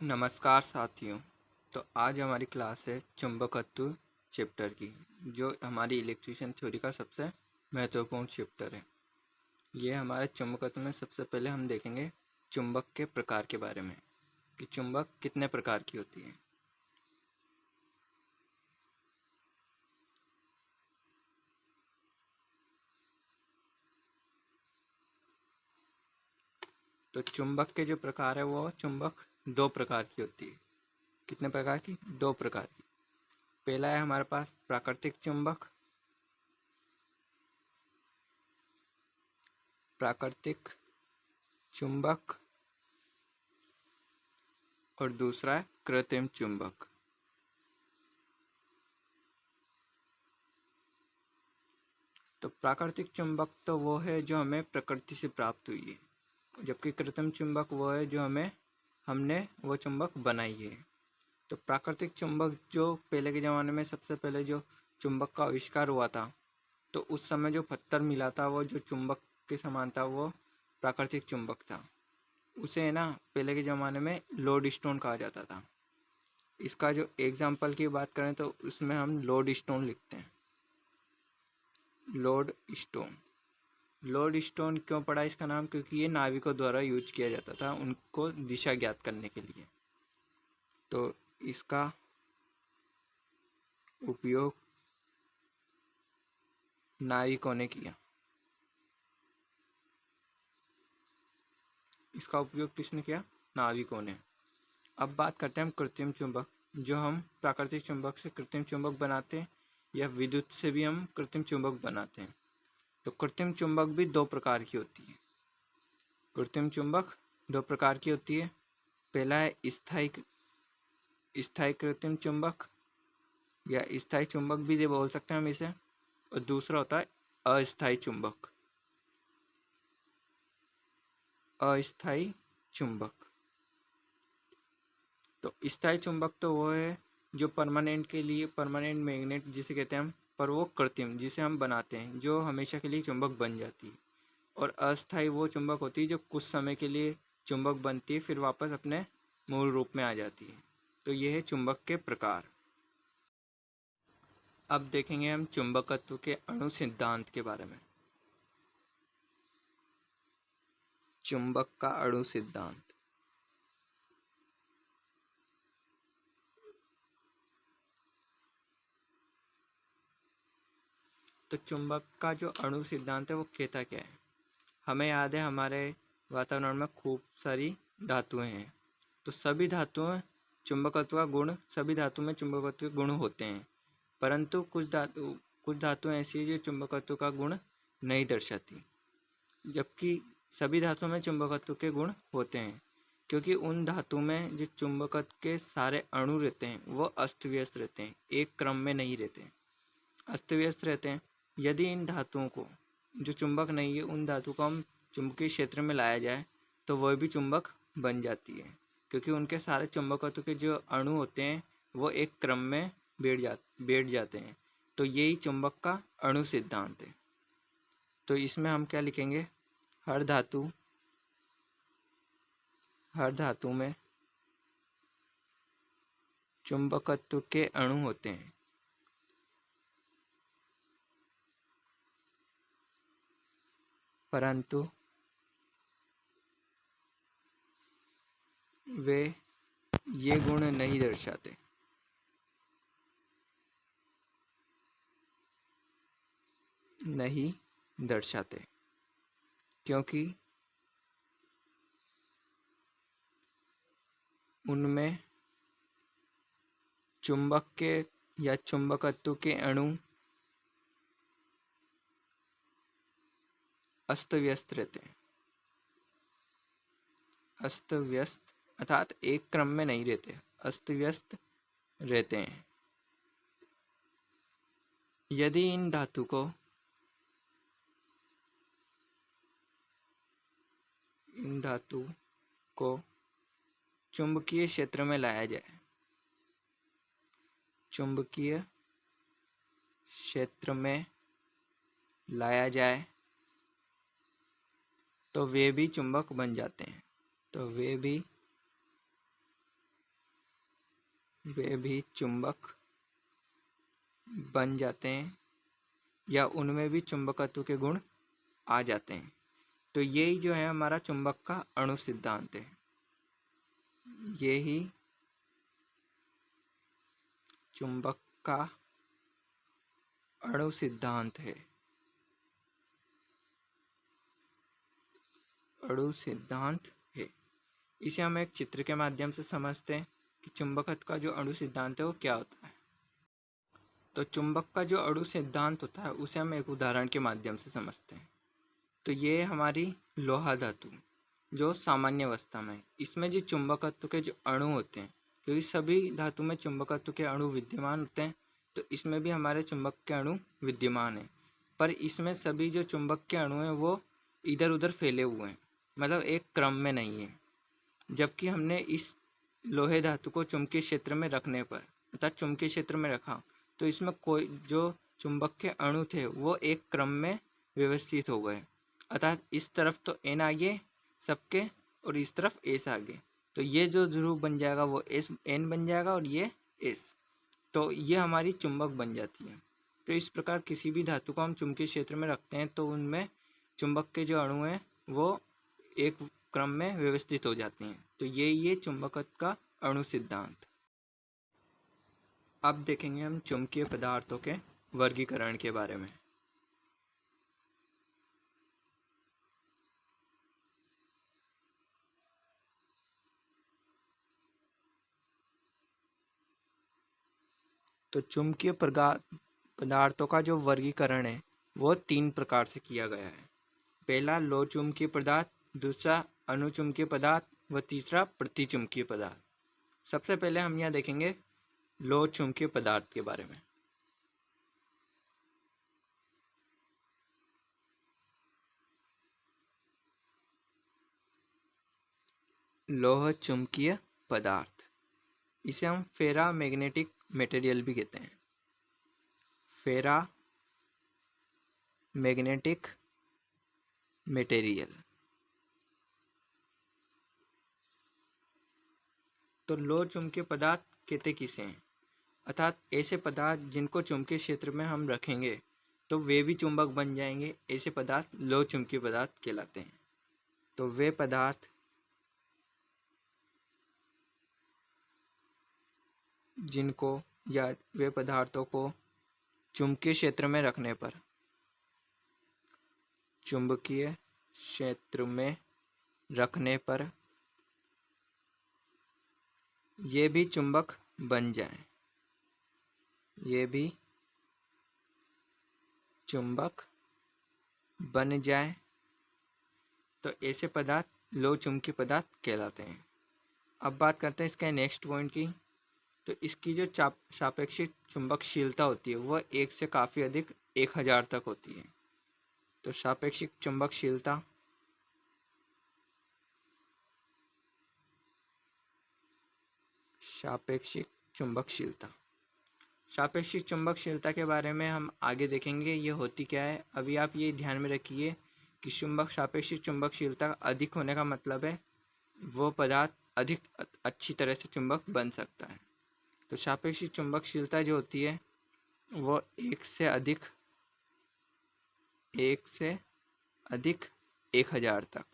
नमस्कार साथियों। तो आज हमारी क्लास है चुंबकत्व चैप्टर की, जो हमारी इलेक्ट्रिशियन थ्योरी का सबसे महत्वपूर्ण चैप्टर है। ये हमारे चुंबकत्व में सबसे पहले हम देखेंगे चुंबक के प्रकार के बारे में कि चुंबक कितने प्रकार की होती है। तो चुंबक के जो प्रकार है वो चुंबक दो प्रकार की होती है। कितने प्रकार की? दो प्रकार की। पहला है हमारे पास प्राकृतिक चुंबक। प्राकृतिक चुंबक और दूसरा है कृत्रिम चुंबक। तो प्राकृतिक चुंबक तो वो है जो हमें प्रकृति से प्राप्त हुई है, जबकि कृत्रिम चुंबक वो है जो हमने वो चुंबक बनाई है। तो प्राकृतिक चुंबक जो पहले के ज़माने में सबसे पहले जो चुंबक का आविष्कार हुआ था, तो उस समय जो पत्थर मिला था वो जो चुंबक के समान था वो प्राकृतिक चुंबक था। उसे है ना पहले के ज़माने में लोड स्टोन कहा जाता था। इसका जो एग्जाम्पल की बात करें तो उसमें हम लोड स्टोन लिखते हैं। Load stone. लोड स्टोन क्यों पड़ा इसका नाम? क्योंकि ये नाविकों द्वारा यूज किया जाता था उनको दिशा ज्ञात करने के लिए। तो इसका उपयोग नाविकों ने किया। इसका उपयोग किसने किया? नाविकों ने। अब बात करते हैं हम कृत्रिम चुंबक। जो हम प्राकृतिक चुंबक से कृत्रिम चुंबक बनाते हैं या विद्युत से भी हम कृत्रिम चुंबक बनाते हैं। तो कृत्रिम चुंबक भी दो प्रकार की होती है। कृत्रिम चुंबक दो प्रकार की होती है। पहला है स्थायी कृत्रिम चुंबक या स्थायी चुंबक भी ये बोल सकते हैं हम इसे, और दूसरा होता है अस्थायी चुंबक। अस्थायी चुंबक। तो स्थायी चुंबक तो वो है जो परमानेंट के लिए, परमानेंट मैग्नेट जिसे कहते हैं हम, पर वो कृत्रिम जिसे हम बनाते हैं, जो हमेशा के लिए चुंबक बन जाती है। और अस्थायी वो चुंबक होती है जो कुछ समय के लिए चुंबक बनती है फिर वापस अपने मूल रूप में आ जाती है। तो ये है चुंबक के प्रकार। अब देखेंगे हम चुंबकत्व के अणु सिद्धांत के बारे में। चुंबक का अणु सिद्धांत। तो चुंबक का जो अणु सिद्धांत है वो कहता क्या है? हमें याद है हमारे वातावरण में खूब सारी धातुएं हैं। तो सभी धातुएं चुंबकत्व का गुण, सभी धातु में चुंबकत्व के गुण होते हैं, परंतु कुछ धातुएं ऐसी है जो चुंबकत्व का गुण नहीं दर्शाती, जबकि सभी धातुओं में चुंबकत्व के गुण होते हैं, क्योंकि उन धातु में जो चुंबकत्व के सारे अणु रहते हैं वो अस्त व्यस्त रहते हैं, एक क्रम में नहीं रहते, अस्त व्यस्त रहते हैं। यदि इन धातुओं को, जो चुंबक नहीं है, उन धातु को हम चुंबकीय क्षेत्र में लाया जाए तो वह भी चुंबक बन जाती है, क्योंकि उनके सारे चुंबकत्व के जो अणु होते हैं वो एक क्रम में बैठ जाते हैं। तो यही चुंबक का अणु सिद्धांत है। तो इसमें हम क्या लिखेंगे? हर धातु में चुंबकत्व के अणु होते हैं, परंतु वे ये गुण नहीं दर्शाते। नहीं दर्शाते क्योंकि उनमें चुंबक के या चुंबकत्व के अणु अस्त व्यस्त रहते हैं। अस्त व्यस्त अर्थात एक क्रम में नहीं रहते, अस्त व्यस्त रहते हैं। यदि इन धातु को चुंबकीय क्षेत्र में लाया जाए, चुंबकीय क्षेत्र में लाया जाए तो वे भी चुंबक बन जाते हैं। तो वे भी वे भी चुंबक बन जाते हैं या उनमें भी चुंबकत्व के गुण आ जाते हैं। तो यही जो है हमारा चुंबक का अणु सिद्धांत है। यही चुंबक का अणु सिद्धांत है। अणु सिद्धांत है। इसे हम एक चित्र के माध्यम से समझते हैं कि चुंबकत्व का जो अणु सिद्धांत है वो क्या होता है। तो चुंबक का जो अणु सिद्धांत होता है उसे हम एक उदाहरण के माध्यम से समझते हैं। तो ये हमारी लोहा धातु जो सामान्य अवस्था में है, इसमें जो चुंबकत्व के जो अणु होते हैं, क्योंकि सभी धातु में चुंबकत्व के अणु विद्यमान होते हैं, तो इसमें भी हमारे चुंबक के अणु विद्यमान हैं। पर इसमें सभी जो चुंबक के अणु हैं वो इधर उधर फैले हुए हैं, मतलब एक क्रम में नहीं है। जबकि हमने इस लोहे धातु को चुंबकीय क्षेत्र में रखने पर अर्थात चुंबकीय क्षेत्र में रखा तो इसमें कोई जो चुंबक के अणु थे वो एक क्रम में व्यवस्थित हो गए। अर्थात इस तरफ तो एन आगे सबके और इस तरफ एस आगे, तो ये जो ध्रुव बन जाएगा वो एस एन बन जाएगा और ये एस, तो ये हमारी चुंबक बन जाती है। तो इस प्रकार किसी भी धातु को हम चुंबकीय क्षेत्र में रखते हैं तो उनमें चुंबक के जो अणु हैं वो एक क्रम में व्यवस्थित हो जाते हैं। तो ये चुंबकत्व का अणु सिद्धांत। अब देखेंगे हम चुंबकीय पदार्थों के वर्गीकरण के बारे में। तो चुंबकीय पदार्थों का जो वर्गीकरण है वो 3 प्रकार से किया गया है। पहला लोह चुंबकीय पदार्थ, दूसरा अनुचुंबकीय पदार्थ व तीसरा प्रतिचुंबकीय पदार्थ। सबसे पहले हम यहाँ देखेंगे लोह चुंबकीय पदार्थ के बारे में। लोह चुंबकीय पदार्थ, इसे हम फेरा मैग्नेटिक मटेरियल भी कहते हैं। फेरा मैग्नेटिक मटेरियल। तो लोह चुंबकीय पदार्थ कहते किसे हैं? अर्थात ऐसे पदार्थ जिनको चुंबकीय क्षेत्र में हम रखेंगे तो वे भी चुंबक बन जाएंगे, ऐसे पदार्थ लोह चुंबकीय पदार्थ कहलाते हैं। तो वे पदार्थ जिनको या वे पदार्थों को चुंबकीय क्षेत्र में रखने पर, चुंबकीय क्षेत्र में रखने पर ये भी चुंबक बन जाए, ये भी चुंबक बन जाए, तो ऐसे पदार्थ लोह चुंबकीय पदार्थ कहलाते हैं। अब बात करते हैं इसके नेक्स्ट पॉइंट की। तो इसकी जो सापेक्षिक चुंबकशीलता होती है वह 1 से काफ़ी अधिक 1000 तक होती है। तो सापेक्षिक चुंबकशीलता सापेक्षिक चुंबकशीलता सापेक्षिक चुंबकशीलता के बारे में हम आगे देखेंगे ये होती क्या है। अभी आप ये ध्यान में रखिए कि सापेक्षिक चुंबकशीलता अधिक होने का मतलब है वो पदार्थ अधिक अच्छी तरह से चुंबक बन सकता है। तो सापेक्षिक चुंबकशीलता जो होती है वो 1 से अधिक 1000 तक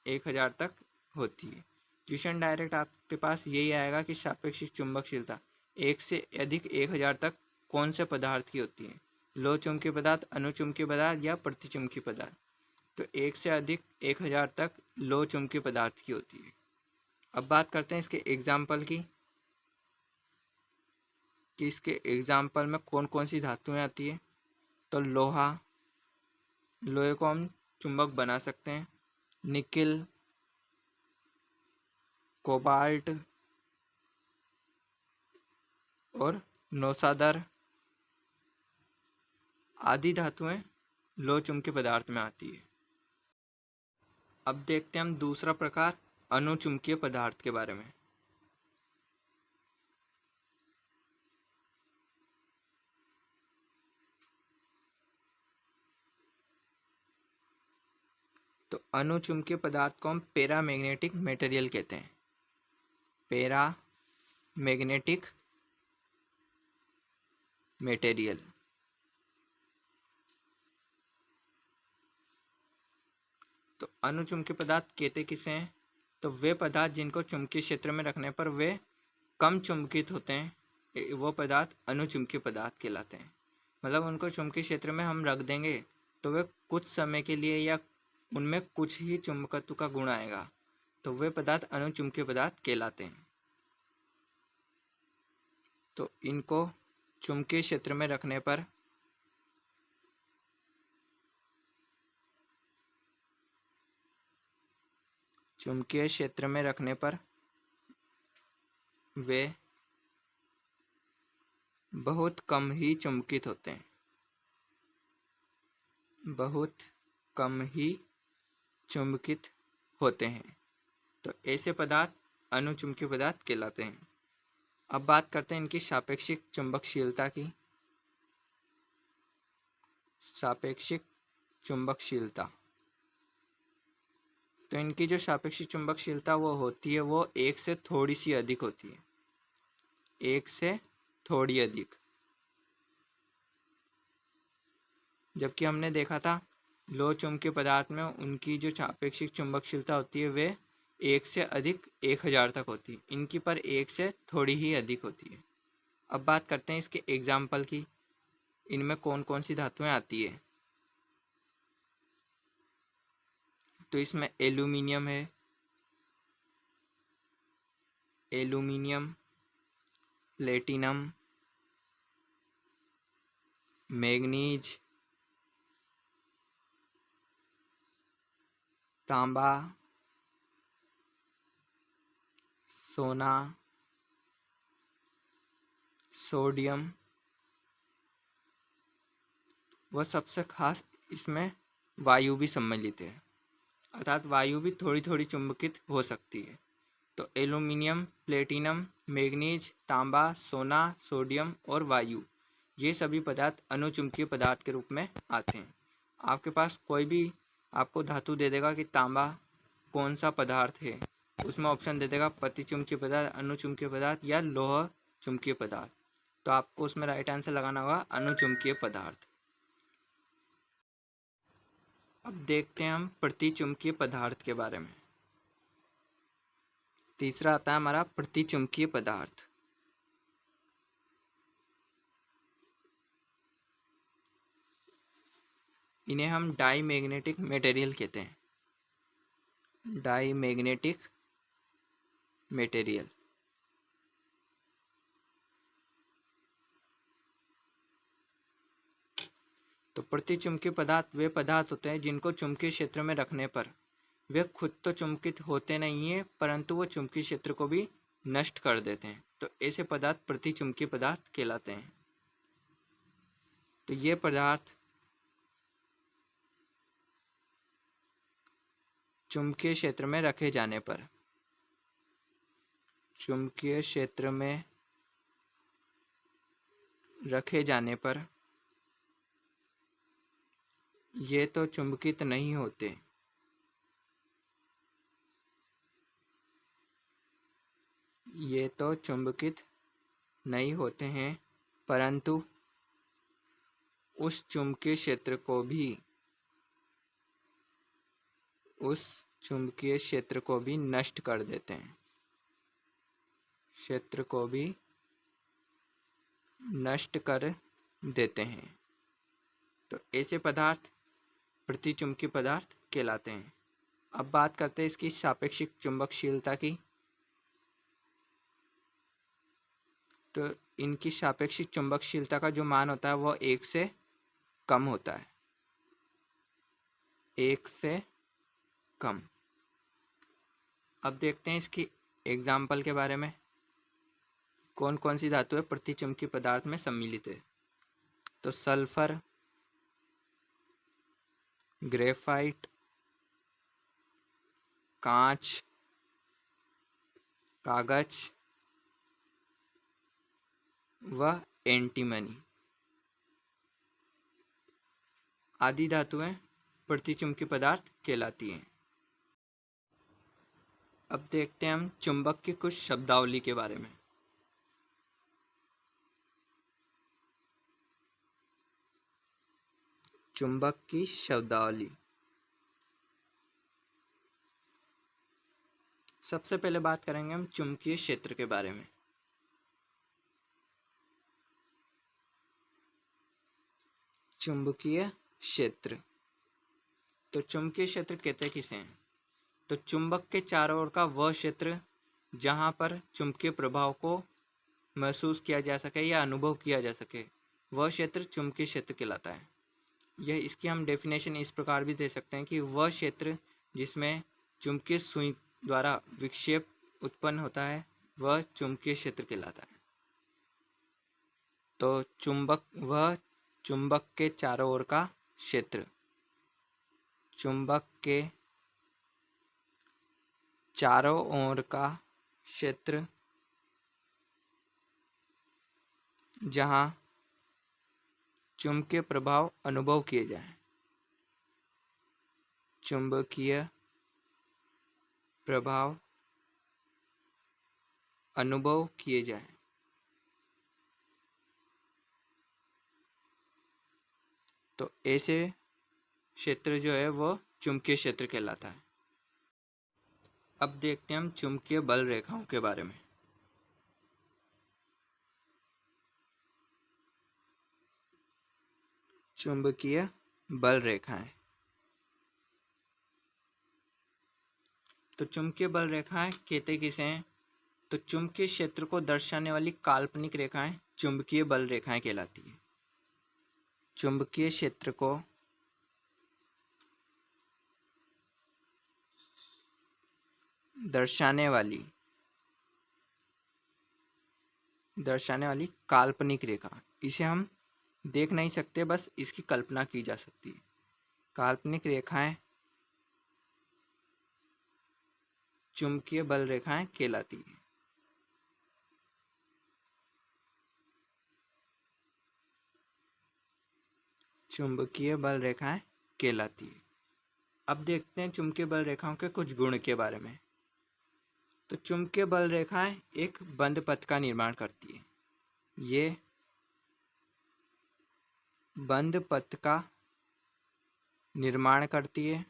1000 तक होती है। क्वेश्चन डायरेक्ट आपके पास यही आएगा कि सापेक्षिक चुंबकशीलता 1 से अधिक 1000 तक कौन से पदार्थ की होती है? लोह चुंबकीय पदार्थ, अनुचुंबकीय पदार्थ या प्रतिचुंबकीय पदार्थ? तो 1 से अधिक 1000 तक लोह चुंबकीय पदार्थ की होती है। अब बात करते हैं इसके एग्जाम्पल की, कि इसके एग्जाम्पल में कौन कौन सी धातुएं आती है। तो लोहे को हम चुंबक बना सकते हैं। निकिल, कोबाल्ट और नौसादर आदि धातुएं लोह चुंबकीय पदार्थ में आती है। अब देखते हैं हम दूसरा प्रकार अनुचुंबकीय पदार्थ के बारे में। तो अनुचुंबकीय पदार्थ को हम पैरामैग्नेटिक मटेरियल कहते हैं। Para magnetic material. तो अनुचुंबकीय पदार्थ कहते किसे हैं? तो वे पदार्थ जिनको चुंबकीय क्षेत्र में रखने पर वे कम चुंबकित होते हैं, वो पदार्थ अनुचुंबकीय पदार्थ कहलाते हैं। मतलब उनको चुंबकीय क्षेत्र में हम रख देंगे तो वे कुछ समय के लिए या उनमें कुछ ही चुंबकत्व का गुण आएगा, तो वे पदार्थ अनुचुंबकीय पदार्थ कहलाते हैं। तो इनको चुंबकीय क्षेत्र में रखने पर वे बहुत कम ही चुंबकित होते हैं, बहुत कम ही चुंबकित होते हैं। तो ऐसे पदार्थ अनुचुंबकीय पदार्थ कहलाते हैं। अब बात करते हैं इनकी सापेक्षिक चुंबकशीलता की। सापेक्षिक चुंबकशीलता, तो इनकी जो सापेक्षिक चुंबकशीलता वो होती है वो एक से थोड़ी सी अधिक होती है, एक से थोड़ी अधिक। जबकि हमने देखा था लोह चुंबकीय पदार्थ में उनकी जो सापेक्षिक चुंबकशीलता होती है वे एक से अधिक 1000 तक होती है, इनकी पर एक से थोड़ी ही अधिक होती है। अब बात करते हैं इसके एग्जाम्पल की, इनमें कौन कौन सी धातुएं आती है। तो इसमें एल्यूमिनियम है, एल्यूमिनियम, प्लेटिनम, मैग्नीज, तांबा, सोना, सोडियम व सबसे खास इसमें वायु भी सम्मिलित है, अर्थात वायु भी थोड़ी थोड़ी चुंबकित हो सकती है। तो एल्यूमिनियम, प्लेटिनम, मैग्नीज, तांबा, सोना, सोडियम और वायु, ये सभी पदार्थ अनुचुंबकीय पदार्थ के रूप में आते हैं। आपके पास कोई भी आपको धातु दे देगा कि तांबा कौन सा पदार्थ है, उसमें ऑप्शन दे देगा प्रतिचुंबकीय पदार्थ, अनुचुंबकीय पदार्थ या लोह चुंबकीय पदार्थ, तो आपको उसमें राइट आंसर लगाना होगा अनुचुंबकीय पदार्थ। अब देखते हैं हम प्रतिचुंबकीय पदार्थ के बारे में। तीसरा आता है हमारा प्रतिचुंबकीय पदार्थ। इन्हें हम डाई मैग्नेटिक मटेरियल कहते हैं, डाई मैग्नेटिक मटेरियल। तो प्रतिचुंबकीय पदार्थ वे पदार्थ होते हैं जिनको चुंबकीय क्षेत्र में रखने पर वे खुद तो चुंबकित होते नहीं हैं परंतु वो चुंबकीय क्षेत्र को भी नष्ट कर देते हैं, तो ऐसे पदार्थ प्रतिचुंबकीय पदार्थ कहलाते हैं। तो ये पदार्थ चुंबकीय क्षेत्र में रखे जाने पर, चुंबकीय क्षेत्र में रखे जाने पर ये तो चुंबकित नहीं होते, ये तो चुंबकित नहीं होते हैं परंतु उस चुंबकीय क्षेत्र को भी, उस चुंबकीय क्षेत्र को भी नष्ट कर देते हैं, क्षेत्र को भी नष्ट कर देते हैं। तो ऐसे पदार्थ प्रतिचुंबकीय पदार्थ कहलाते हैं। अब बात करते हैं इसकी सापेक्षिक चुंबकशीलता की। तो इनकी सापेक्षिक चुंबकशीलता का जो मान होता है वो 1 से कम होता है, 1 से कम। अब देखते हैं इसकी एग्जाम्पल के बारे में, कौन कौन सी धातुएं प्रतिचुंबकीय पदार्थ में सम्मिलित है। तो सल्फर, ग्रेफाइट, कांच, कागज व एंटीमनी आदि धातुएं प्रतिचुंबकीय पदार्थ कहलाती हैं। अब देखते हैं हम चुंबक की कुछ शब्दावली के बारे में। चुंबक की शब्दावली। सबसे पहले बात करेंगे हम चुंबकीय क्षेत्र के बारे में। चुंबकीय क्षेत्र। तो चुंबकीय क्षेत्र कहते किसे हैं? तो चुंबक के चारों ओर का वह क्षेत्र जहां पर चुंबकीय प्रभाव को महसूस किया जा सके या अनुभव किया जा सके, वह क्षेत्र चुंबकीय क्षेत्र कहलाता है। यह इसकी हम डेफिनेशन इस प्रकार भी दे सकते हैं कि वह क्षेत्र जिसमें चुंबकीय सुई द्वारा विक्षेप उत्पन्न होता है, वह चुंबकीय क्षेत्र कहलाता है। तो वह चुंबक के चारों ओर का क्षेत्र, चुंबक के चारों ओर का क्षेत्र जहां चुंबकीय प्रभाव अनुभव किए जाए, चुंबकीय प्रभाव अनुभव किए जाए, तो ऐसे क्षेत्र जो है वो चुंबकीय क्षेत्र कहलाता है। अब देखते हैं हम चुंबकीय बल रेखाओं के बारे में। चुंबकीय बल रेखाएं। तो चुंबकीय बल रेखाएं कहते किसे हैं? तो चुंबकीय क्षेत्र को दर्शाने वाली काल्पनिक रेखाएं चुंबकीय बल रेखाएं कहलाती है। चुंबकीय क्षेत्र को दर्शाने वाली काल्पनिक रेखा, इसे हम देख नहीं सकते, बस इसकी कल्पना की जा सकती है। काल्पनिक रेखाएं चुंबकीय बल रेखाएं कहलाती है। चुंबकीय बल रेखाएं कहलाती है। अब देखते हैं चुंबकीय बल रेखाओं के कुछ गुण के बारे में। तो चुंबकीय बल रेखाएं एक बंद पथ का निर्माण करती है। ये बंद पथ का निर्माण करती है।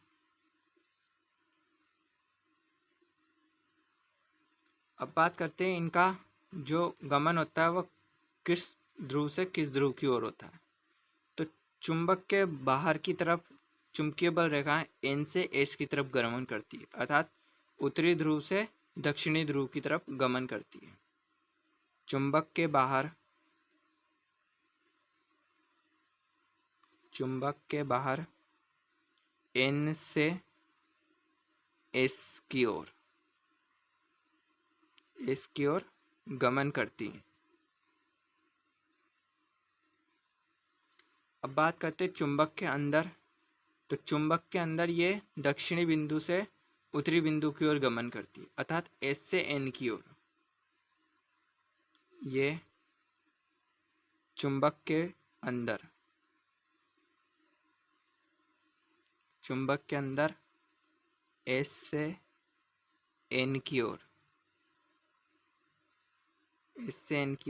अब बात करते हैं इनका जो गमन होता है वो किस ध्रुव से किस ध्रुव की ओर होता है। तो चुंबक के बाहर की तरफ चुंबकीय बल रेखाएं एन से एस की तरफ गमन करती है, अर्थात उत्तरी ध्रुव से दक्षिणी ध्रुव की तरफ गमन करती है। चुंबक के बाहर एन से एस की ओर गमन करती है। अब बात करते हैं चुंबक के अंदर। तो चुंबक के अंदर ये दक्षिणी बिंदु से उत्तरी बिंदु की ओर गमन करती है, अर्थात एस से एन की ओर। ये चुंबक के अंदर एस से एन की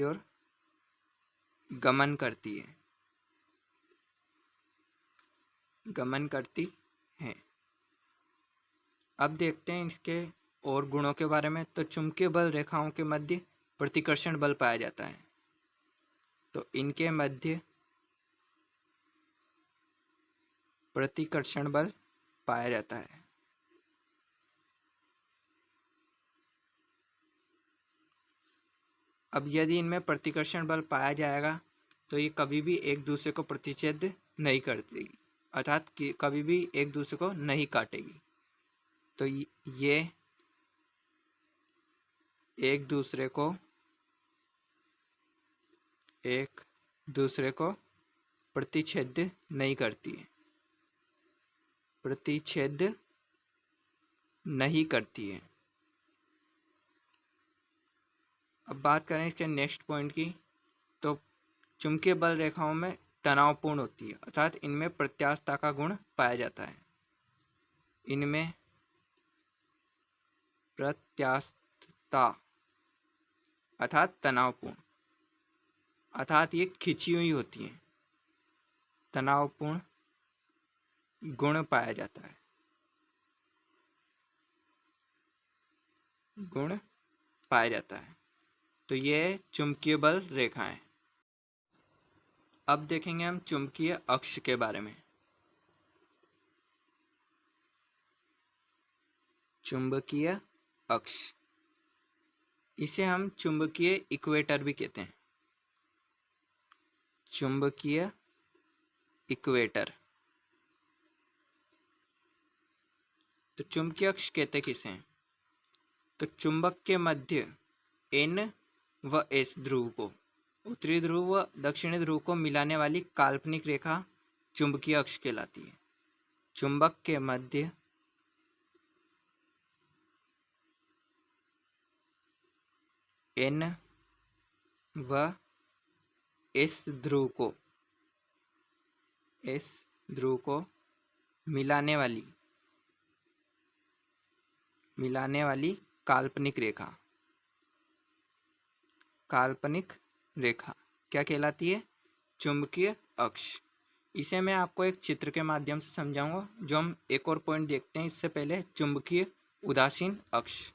ओर गमन करती है। अब देखते हैं इसके और गुणों के बारे में। तो चुंबकीय बल रेखाओं के मध्य प्रतिकर्षण बल पाया जाता है। तो इनके मध्य प्रतिकर्षण बल पाया जाता है। अब यदि इनमें प्रतिकर्षण बल पाया जाएगा तो ये कभी भी एक दूसरे को प्रतिच्छेद नहीं करती, अर्थात कभी भी एक दूसरे को नहीं काटेगी। तो ये एक दूसरे को प्रतिच्छेद नहीं करती है। अब बात करें इसके नेक्स्ट पॉइंट की। तो चुंबकीय बल रेखाओं में तनावपूर्ण होती है, अर्थात इनमें प्रत्यास्थता का गुण पाया जाता है। इनमें प्रत्यास्थता अर्थात तनावपूर्ण, अर्थात ये खिंची हुई होती है, तनावपूर्ण गुण पाया जाता है, गुण पाया जाता है। तो ये चुंबकीय बल रेखाएं। अब देखेंगे हम चुंबकीय अक्ष के बारे में। चुंबकीय अक्ष, इसे हम चुंबकीय इक्वेटर भी कहते हैं। चुंबकीय इक्वेटर। तो चुंबकीय अक्ष कहते किसे हैं? तो चुंबक के मध्य N व S ध्रुव को, उत्तरी ध्रुव व दक्षिणी ध्रुव को मिलाने वाली काल्पनिक रेखा चुंबकीय अक्ष कहलाती है। चुंबक के मध्य N व S ध्रुव को मिलाने वाली काल्पनिक रेखा क्या कहलाती है? चुंबकीय अक्ष। इसे मैं आपको एक चित्र के माध्यम से समझाऊंगा। जो हम एक और पॉइंट देखते हैं इससे पहले, चुंबकीय उदासीन अक्ष।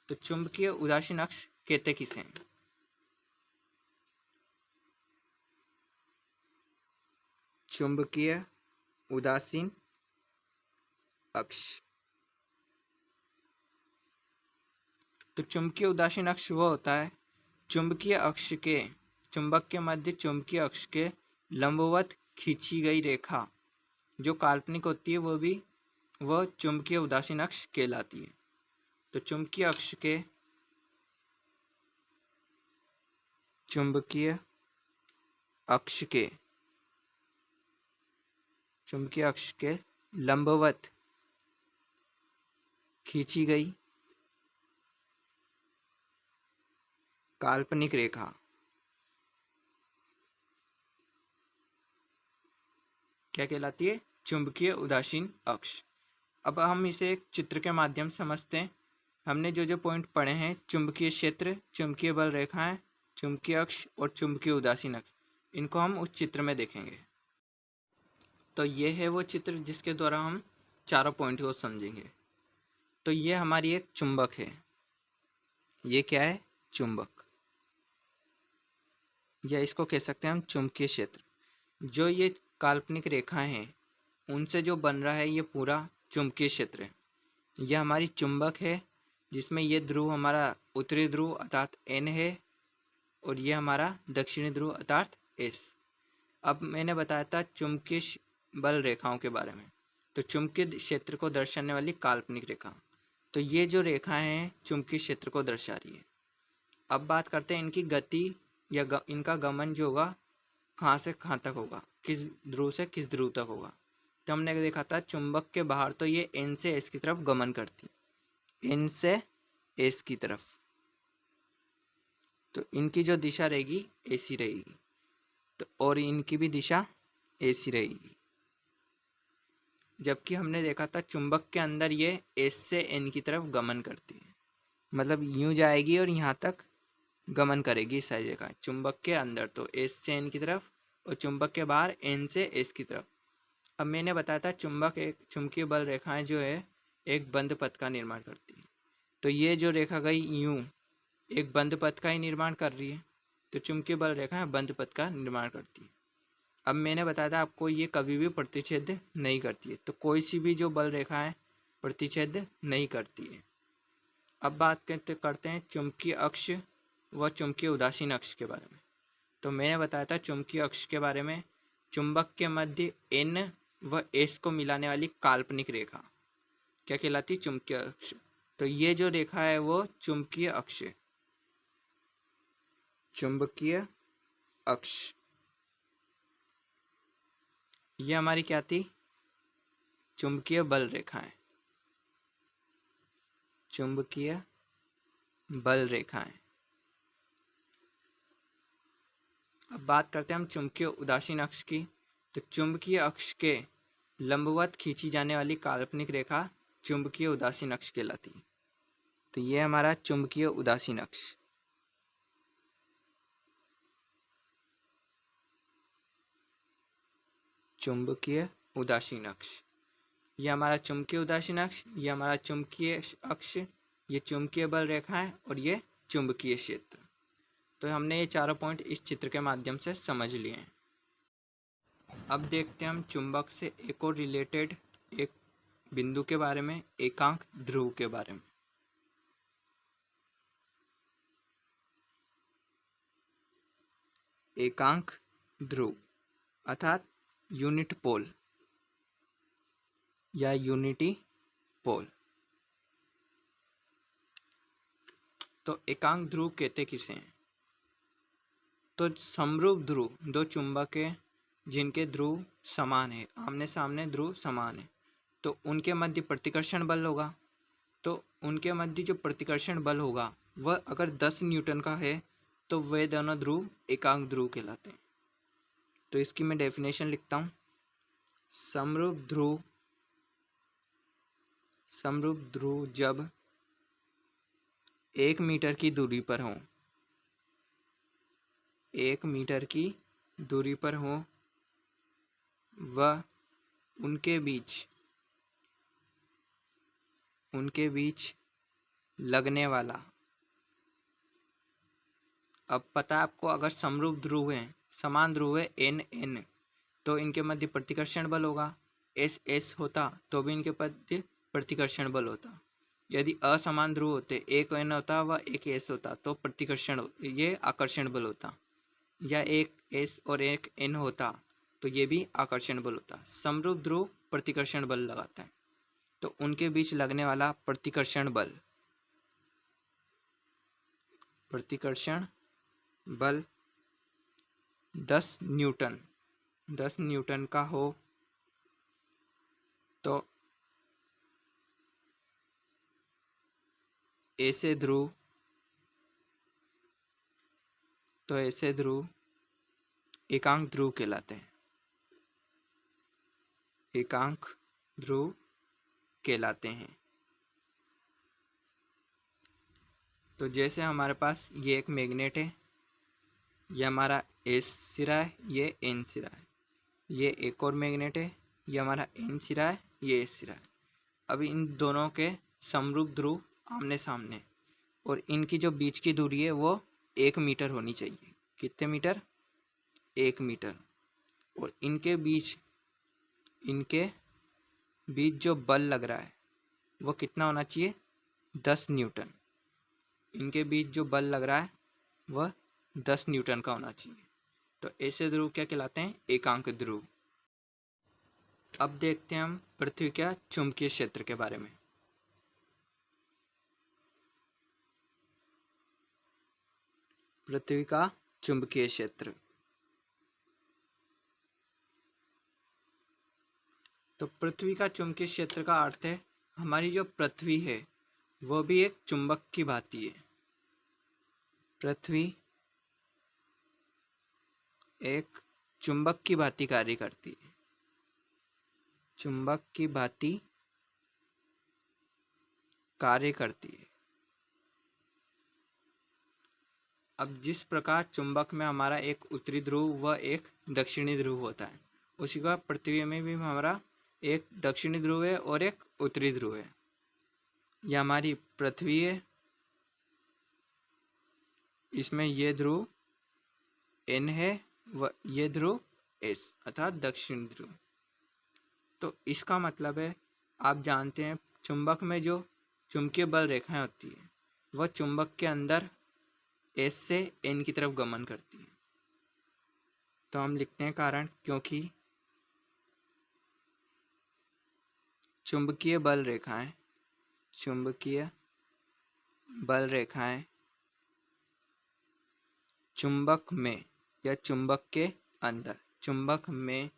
तो चुंबकीय उदासीन अक्ष कहते किसे हैं? चुंबकीय उदासीन अक्ष। तो चुंबकीय उदासीन अक्ष वो होता है चुंबकीय अक्ष के, चुंबक के मध्य चुंबकीय अक्ष के लंबवत खींची गई रेखा जो काल्पनिक होती है वह चुंबकीय उदासीन अक्ष कहलाती है। तो चुंबकीय अक्ष के लंबवत खींची गई काल्पनिक रेखा क्या कहलाती है? चुंबकीय उदासीन अक्ष। अब हम इसे एक चित्र के माध्यम से समझते हैं। हमने जो पॉइंट पढ़े हैं, चुंबकीय क्षेत्र, चुंबकीय बल रेखाएं, चुंबकीय अक्ष और चुंबकीय उदासीन अक्ष, इनको हम उस चित्र में देखेंगे। तो ये है वो चित्र जिसके द्वारा हम चारों पॉइंट को समझेंगे। तो ये हमारी एक चुंबक है। ये क्या है? चुंबक, या इसको कह सकते हैं हम चुंबकीय क्षेत्र। जो ये काल्पनिक रेखाएं हैं उनसे जो बन रहा है ये पूरा चुंबकीय क्षेत्र है। यह हमारी चुंबक है जिसमें ये ध्रुव हमारा उत्तरी ध्रुव अर्थात N है और ये हमारा दक्षिणी ध्रुव अर्थात S। अब मैंने बताया था चुंबकीय बल रेखाओं के बारे में। तो चुंबकीय क्षेत्र को दर्शाने वाली काल्पनिक रेखा, तो ये जो रेखाएं हैं चुंबकीय क्षेत्र को दर्शा रही है। अब बात करते हैं इनकी गति या इनका गमन जो होगा कहाँ से कहाँ तक होगा, किस ध्रुव से किस ध्रुव तक होगा। तो हमने देखा था चुंबक के बाहर तो ये N से S की तरफ गमन करती, N से S की तरफ, तो इनकी जो दिशा रहेगी ऐसी रहेगी, तो और इनकी भी दिशा ऐसी रहेगी। जबकि हमने देखा था चुंबक के अंदर ये S से N की तरफ गमन करती है, मतलब यूं जाएगी और यहाँ तक गमन करेगी सारी रेखा। चुंबक के अंदर तो S से N की तरफ और चुंबक के बाहर N से S की तरफ। अब मैंने बताया था चुंबकीय बल रेखाएं जो है एक बंद पथ का निर्माण करती है। तो ये जो रेखा गई यूं एक बंद पथ का ही निर्माण कर रही है। तो चुंबकीय बल रेखाएं बंद पथ का निर्माण करती है। अब मैंने बताया था आपको ये कभी भी प्रतिच्छेद नहीं करती है। तो कोई सी भी जो बल रेखाएं प्रतिच्छेद नहीं करती है। अब बात करते हैं चुंबकीय अक्ष व चुंबकीय उदासीन अक्ष के बारे में। तो मैंने बताया था चुंबकीय अक्ष के बारे में, चुंबक के मध्य N व S को मिलाने वाली काल्पनिक रेखा क्या कहलाती? चुंबकीय अक्ष। तो ये जो रेखा है वो चुंबकीय अक्ष है। चुंबकीय अक्ष ये हमारी क्या थी? चुंबकीय बल रेखाएं, चुंबकीय बल रेखाएं। अब बात करते हैं हम चुंबकीय उदासीन अक्ष की। तो चुंबकीय अक्ष के लंबवत खींची जाने वाली काल्पनिक रेखा चुंबकीय उदासीन अक्ष कहलाती है। तो ये हमारा चुंबकीय उदासीन अक्ष। चुंबकीय उदासीन अक्ष, ये हमारा चुंबकीय उदासीन अक्ष, ये हमारा चुंबकीय अक्ष, ये चुंबकीय बल रेखा है और ये चुंबकीय क्षेत्र। तो हमने ये चारों पॉइंट इस चित्र के माध्यम से समझ लिए हैं। अब देखते हैं हम चुंबक से एक और रिलेटेड एक बिंदु के बारे में, एकांक ध्रुव के बारे में। एकांक ध्रुव अर्थात यूनिट पोल या यूनिटी पोल। तो एकांक ध्रुव कहते किसे हैं? तो समरूप ध्रुव, दो चुंबक है जिनके ध्रुव समान है, आमने सामने ध्रुव समान है, तो उनके मध्य प्रतिकर्षण बल होगा। तो उनके मध्य जो प्रतिकर्षण बल होगा वह अगर 10 न्यूटन का है तो वे दोनों ध्रुव एकांक ध्रुव कहलाते हैं। तो इसकी मैं डेफिनेशन लिखता हूँ। समरूप ध्रुव जब 1 मीटर की दूरी पर हों, 1 मीटर की दूरी पर हों, वह उनके बीच लगने वाला, अब पता है आपको, अगर समरूप ध्रुव है, समान ध्रुव है n तो इनके मध्य प्रतिकर्षण बल होगा। s होता तो भी इनके मध्य प्रतिकर्षण बल होता। यदि असमान ध्रुव होते, एक n होता व एक s होता, तो प्रतिकर्षण, ये आकर्षण बल होता। या एक s और एक n होता तो ये भी आकर्षण बल होता। समरूप ध्रुव प्रतिकर्षण बल लगाता है, तो उनके बीच लगने वाला प्रतिकर्षण बल 10 न्यूटन का हो तो ऐसे ध्रुव एकांक ध्रुव कहलाते हैं। एकांक ध्रुव कहलाते हैं। तो जैसे हमारे पास ये एक मैग्नेट है, ये हमारा S सिरा है, ये N सिरा है। ये एक और मैग्नेट है, ये हमारा N सिरा है, ये S सिरा है। अब इन दोनों के समरूप ध्रुव आमने सामने, और इनकी जो बीच की दूरी है वो 1 मीटर होनी चाहिए। कितने मीटर? 1 मीटर। और इनके बीच जो बल लग रहा है वो कितना होना चाहिए? 10 न्यूटन। इनके बीच जो बल लग रहा है वह 10 न्यूटन का होना चाहिए। तो ऐसे ध्रुव क्या कहलाते हैं? एकांक ध्रुव। अब देखते हैं हम पृथ्वी का चुंबकीय क्षेत्र के बारे में। पृथ्वी का चुंबकीय क्षेत्र। तो पृथ्वी का चुंबकीय क्षेत्र का अर्थ है हमारी जो पृथ्वी है वो भी एक चुंबक की भांति है। पृथ्वी एक चुंबक की भांति कार्य करती है। चुंबक की भांति कार्य करती है। अब जिस प्रकार चुंबक में हमारा एक उत्तरी ध्रुव व एक दक्षिणी ध्रुव होता है, उसी का पृथ्वी में भी हमारा एक दक्षिणी ध्रुव है और एक उत्तरी ध्रुव है। यह हमारी पृथ्वी है, इसमें ये ध्रुव N है व ये ध्रुव S अर्थात दक्षिण ध्रुव। तो इसका मतलब है, आप जानते हैं चुंबक में जो चुंबकीय बल रेखाएं होती है वह चुंबक के अंदर S से N की तरफ गमन करती है। तो हम लिखते हैं कारण, क्योंकि चुंबकीय बल रेखाएं चुंबक में या चुंबक के अंदर, चुंबक में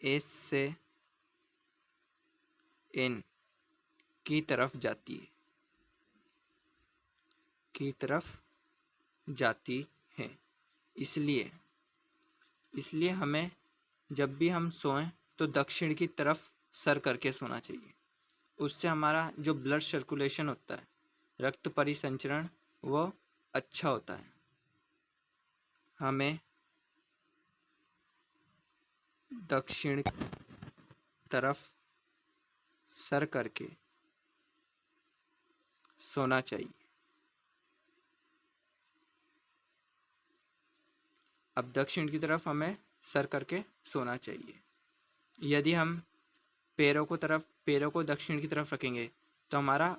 S से N की तरफ जाती है। इसलिए हमें जब भी हम सोएं तो दक्षिण की तरफ सर करके सोना चाहिए। उससे हमारा जो ब्लड सर्कुलेशन होता है, रक्त परिसंचरण, वो अच्छा होता है। हमें दक्षिण तरफ सर करके सोना चाहिए। अब दक्षिण की तरफ हमें सर करके सोना चाहिए। यदि हम पैरों को दक्षिण की तरफ रखेंगे तो हमारा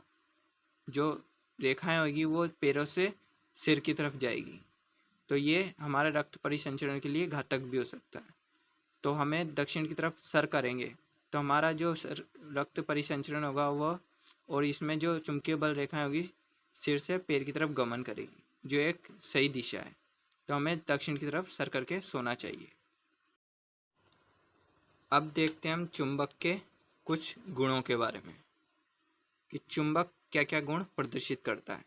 जो रेखाएं होगी वो पैरों से सिर की तरफ जाएगी, तो ये हमारे रक्त परिसंचरण के लिए घातक भी हो सकता है। तो हमें दक्षिण की तरफ सर करेंगे तो हमारा जो रक्त परिसंचरण होगा वो, और इसमें जो चुंबकीय बल रेखाएं होगी सिर से पैर की तरफ गमन करेगी, जो एक सही दिशा है। तो हमें दक्षिण की तरफ सर करके सोना चाहिए। अब देखते हैं हम चुंबक के कुछ गुणों के बारे में कि चुंबक क्या क्या गुण प्रदर्शित करता है।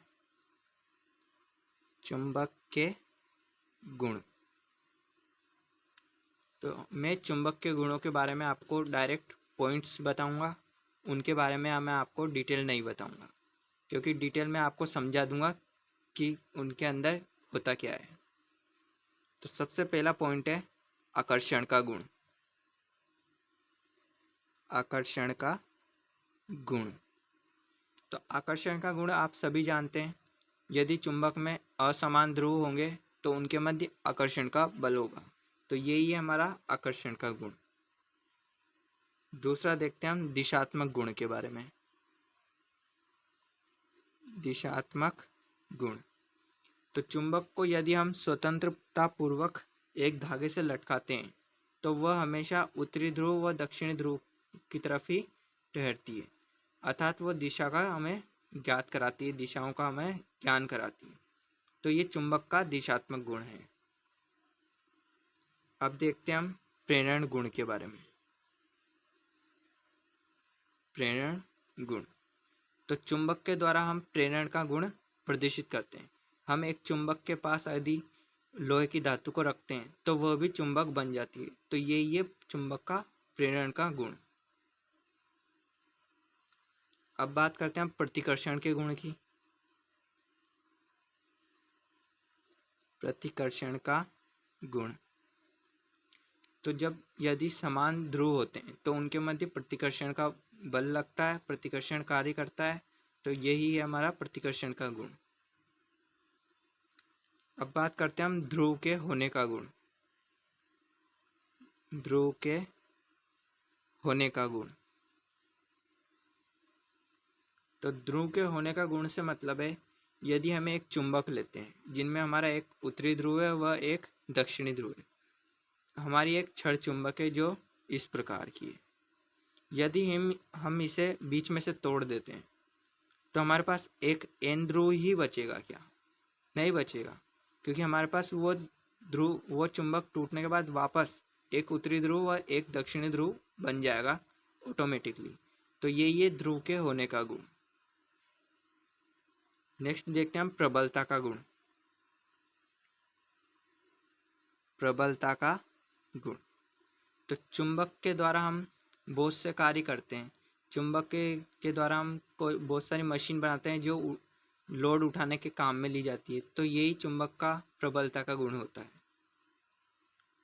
चुंबक के गुण, तो मैं चुंबक के गुणों के बारे में आपको डायरेक्ट पॉइंट्स बताऊंगा, उनके बारे में मैं आपको डिटेल नहीं बताऊंगा, क्योंकि डिटेल में आपको समझा दूंगा कि उनके अंदर होता क्या है। तो सबसे पहला पॉइंट है आकर्षण का गुण। आकर्षण का गुण, तो आकर्षण का गुण आप सभी जानते हैं। यदि चुंबक में असमान ध्रुव होंगे तो उनके मध्य आकर्षण का बल होगा, तो यही है हमारा आकर्षण का गुण। दूसरा देखते हैं हम दिशात्मक गुण के बारे में। दिशात्मक गुण, तो चुंबक को यदि हम स्वतंत्रता पूर्वक एक धागे से लटकाते हैं तो वह हमेशा उत्तरी ध्रुव व दक्षिणी ध्रुव की तरफ ही ठहरती है, अर्थात वह दिशा का हमें ज्ञात कराती है, दिशाओं का हमें ज्ञान कराती है। तो ये चुंबक का दिशात्मक गुण है। अब देखते हैं हम प्रेरण गुण के बारे में। प्रेरण गुण, तो चुंबक के द्वारा हम प्रेरण का गुण प्रदर्शित करते हैं। हम एक चुंबक के पास यदि लोहे की धातु को रखते हैं तो वह भी चुंबक बन जाती है, तो ये चुंबक का प्रेरण का गुण। अब बात करते हैं हम प्रतिकर्षण के गुण की। प्रतिकर्षण का गुण, तो जब यदि समान ध्रुव होते हैं तो उनके मध्य प्रतिकर्षण का बल लगता है, प्रतिकर्षण कार्य करता है, तो यही है हमारा प्रतिकर्षण का गुण। अब बात करते हैं हम ध्रुव के होने का गुण। ध्रुव के होने का गुण, तो ध्रुव के होने का गुण से मतलब है यदि हमें एक चुंबक लेते हैं जिनमें हमारा एक उत्तरी ध्रुव है व एक दक्षिणी ध्रुव है, हमारी एक छड़ चुंबक है जो इस प्रकार की है। यदि हम इसे बीच में से तोड़ देते हैं तो हमारे पास एक एन ध्रुव ही बचेगा क्या? नहीं बचेगा, क्योंकि हमारे पास वो चुंबक टूटने के बाद वापस एक उत्तरी ध्रुव और एक दक्षिणी ध्रुव बन जाएगा ऑटोमेटिकली। तो ये ध्रुव के होने का गुण। नेक्स्ट देखते हैं हम प्रबलता का गुण। प्रबलता का गुण, तो चुंबक के द्वारा हम बहुत से कार्य करते हैं। चुंबक के द्वारा हम कोई बहुत सारी मशीन बनाते हैं जो लोड उठाने के काम में ली जाती है, तो यही चुंबक का प्रबलता का गुण होता है।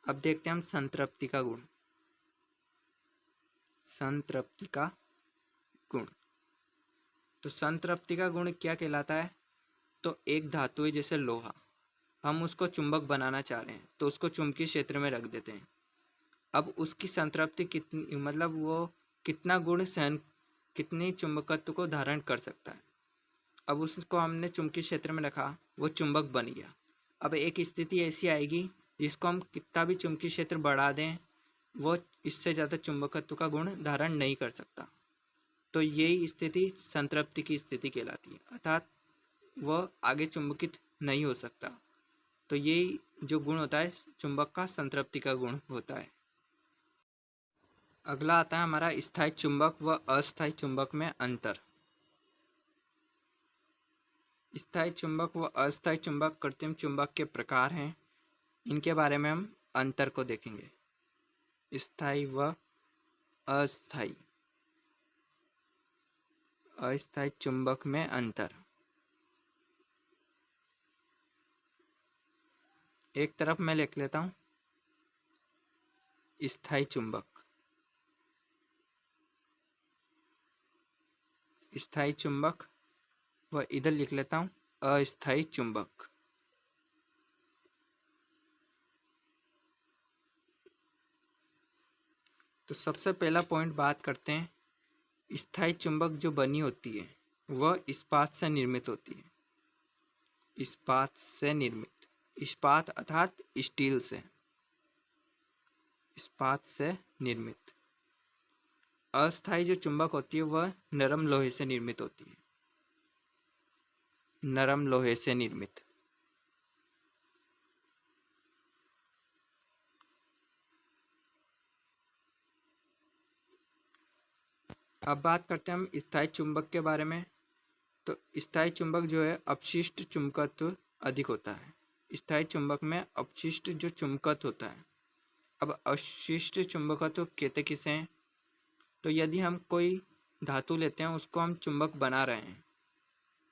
अब देखते हैं हम संतृप्ति का गुण। संतृप्ति का गुण, तो संतृप्ति का गुण क्या कहलाता है? तो एक धातु है जैसे लोहा, हम उसको चुंबक बनाना चाह रहे हैं तो उसको चुंबकीय क्षेत्र में रख देते हैं। अब उसकी संतृप्ति कितनी, मतलब वो कितना गुण सहन, कितनी चुंबकत्व को धारण कर सकता है। अब उसको हमने चुंबकीय क्षेत्र में रखा, वो चुंबक बन गया। अब एक स्थिति ऐसी आएगी जिसको हम कितना भी चुंबकीय क्षेत्र बढ़ा दें वो इससे ज़्यादा चुंबकत्व का गुण धारण नहीं कर सकता। तो यही स्थिति संतृप्ति की स्थिति कहलाती है, अर्थात वह आगे चुंबकित नहीं हो सकता। तो यही जो गुण होता है चुंबक का, संतृप्ति का गुण होता है। अगला आता है हमारा स्थायी चुंबक व अस्थायी चुंबक में अंतर। स्थायी चुंबक व अस्थायी चुंबक कृत्रिम चुंबक के प्रकार हैं, इनके बारे में हम अंतर को देखेंगे। स्थायी व अस्थायी, अस्थायी चुंबक में अंतर। एक तरफ मैं लिख लेता हूँ स्थायी चुंबक, स्थायी चुंबक, व इधर लिख लेता हूँ अस्थायी चुंबक। तो सबसे पहला पॉइंट बात करते हैं। स्थायी चुंबक जो बनी होती है वह इस्पात से निर्मित होती है। इस्पात से निर्मित, इस्पात अर्थात स्टील से, इस्पात से निर्मित। अस्थायी जो चुंबक होती है वह नरम लोहे से निर्मित होती है, नरम लोहे से निर्मित। अब बात करते हैं हम स्थायी चुंबक के बारे में। तो स्थायी चुंबक जो है अपशिष्ट चुंबकत्व अधिक होता है। स्थायी चुंबक में अपशिष्ट जो चुंबकत्व होता है। अब अवशिष्ट चुंबकत्व कहते किसे हैं? तो यदि हम कोई धातु लेते हैं, उसको हम चुंबक बना रहे हैं,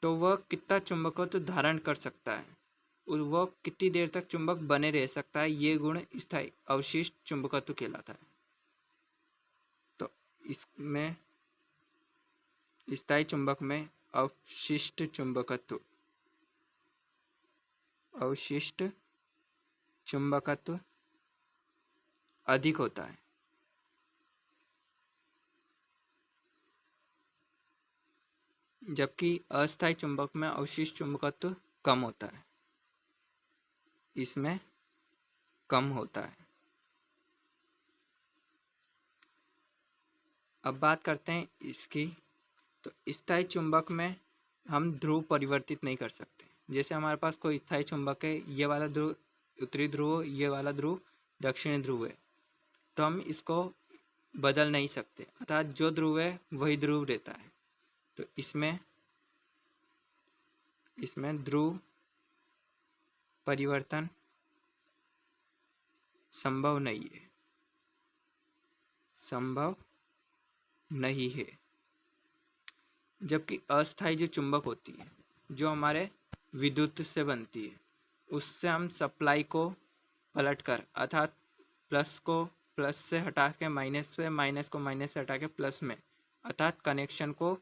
तो वह कितना चुंबकत्व धारण कर सकता है, वह कितनी देर तक चुंबक बने रह सकता है, ये गुण स्थायी अवशिष्ट चुंबकत्व कहलाता है। तो इसमें स्थायी चुंबक में अवशिष्ट चुंबकत्व, अवशिष्ट चुंबकत्व अधिक होता है, जबकि अस्थायी चुंबक में अवशिष्ट चुंबकत्व कम होता है, इसमें कम होता है। अब बात करते हैं इसकी। तो स्थायी चुंबक में हम ध्रुव परिवर्तित नहीं कर सकते। जैसे हमारे पास कोई स्थायी चुंबक है, ये वाला ध्रुव उत्तरी ध्रुव, ये वाला ध्रुव दक्षिणी ध्रुव है, तो हम इसको बदल नहीं सकते, अर्थात जो ध्रुव है वही ध्रुव रहता है। तो इसमें ध्रुव परिवर्तन संभव नहीं है, संभव नहीं है। जबकि अस्थायी जो चुंबक होती है, जो हमारे विद्युत से बनती है, उससे हम सप्लाई को पलटकर, अर्थात प्लस को प्लस से हटा के माइनस से, माइनस को माइनस से हटा के प्लस में, अर्थात कनेक्शन को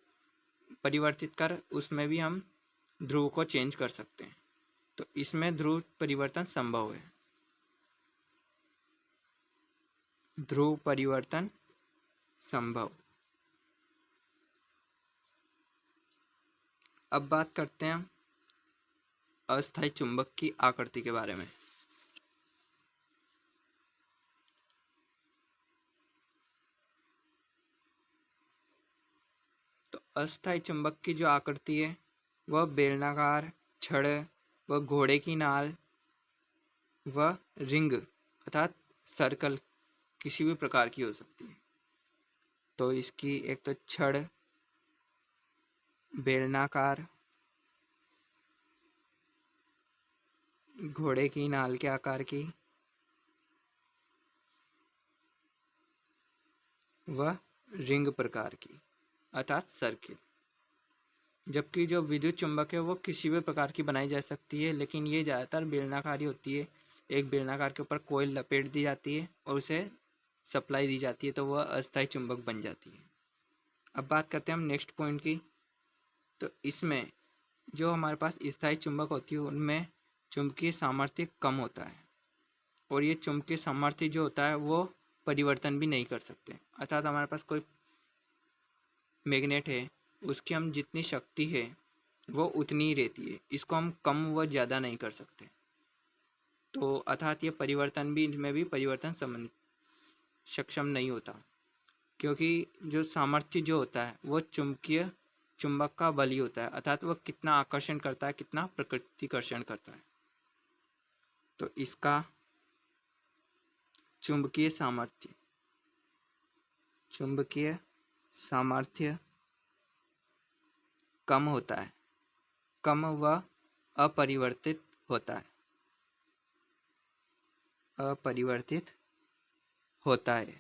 परिवर्तित कर उसमें भी हम ध्रुव को चेंज कर सकते हैं। तो इसमें ध्रुव परिवर्तन संभव है, ध्रुव परिवर्तन संभव। अब बात करते हैं अस्थायी चुंबक की आकृति के बारे में। तो अस्थायी चुंबक की जो आकृति है वह बेलनाकार, छड़ व घोड़े की नाल व रिंग अर्थात सर्कल किसी भी प्रकार की हो सकती है। तो इसकी एक तो छड़, बेलनाकार, घोड़े की नाल के आकार की व रिंग प्रकार की अर्थात सर्किल। जबकि जो विद्युत चुंबक है वो किसी भी प्रकार की बनाई जा सकती है, लेकिन ये ज़्यादातर बेलनाकारी होती है। एक बेलनाकार के ऊपर कोयल लपेट दी जाती है और उसे सप्लाई दी जाती है, तो वह अस्थायी चुंबक बन जाती है। अब बात करते हैं हम नेक्स्ट पॉइंट की। तो इसमें जो हमारे पास स्थायी चुंबक होती है उनमें चुंबकीय सामर्थ्य कम होता है, और ये चुंबकीय सामर्थ्य जो होता है वो परिवर्तन भी नहीं कर सकते। अर्थात हमारे पास कोई मैग्नेट है, उसकी हम जितनी शक्ति है वो उतनी ही रहती है, इसको हम कम व ज़्यादा नहीं कर सकते। तो अर्थात ये परिवर्तन भी, इनमें भी परिवर्तन सक्षम नहीं होता, क्योंकि जो सामर्थ्य जो होता है वो चुंबक का बल ही होता है, अर्थात वह कितना आकर्षण करता है, कितना प्रकृतिकर्षण करता है। तो इसका चुंबकीय सामर्थ्य कम होता है, कम व अपरिवर्तित होता है, अपरिवर्तित होता है।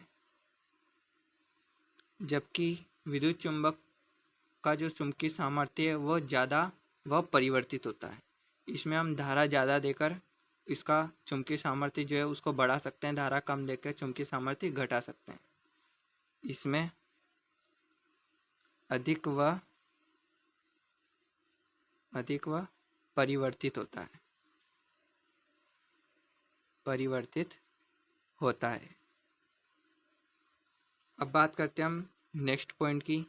जबकि विद्युत चुंबक का जो चुंबकीय सामर्थ्य है वह परिवर्तित होता है। इसमें हम धारा ज़्यादा देकर इसका चुंबकीय सामर्थ्य जो है उसको बढ़ा सकते हैं, धारा कम देकर चुंबकीय सामर्थ्य घटा सकते हैं। इसमें अधिक व परिवर्तित होता है। अब बात करते हैं हम नेक्स्ट पॉइंट की।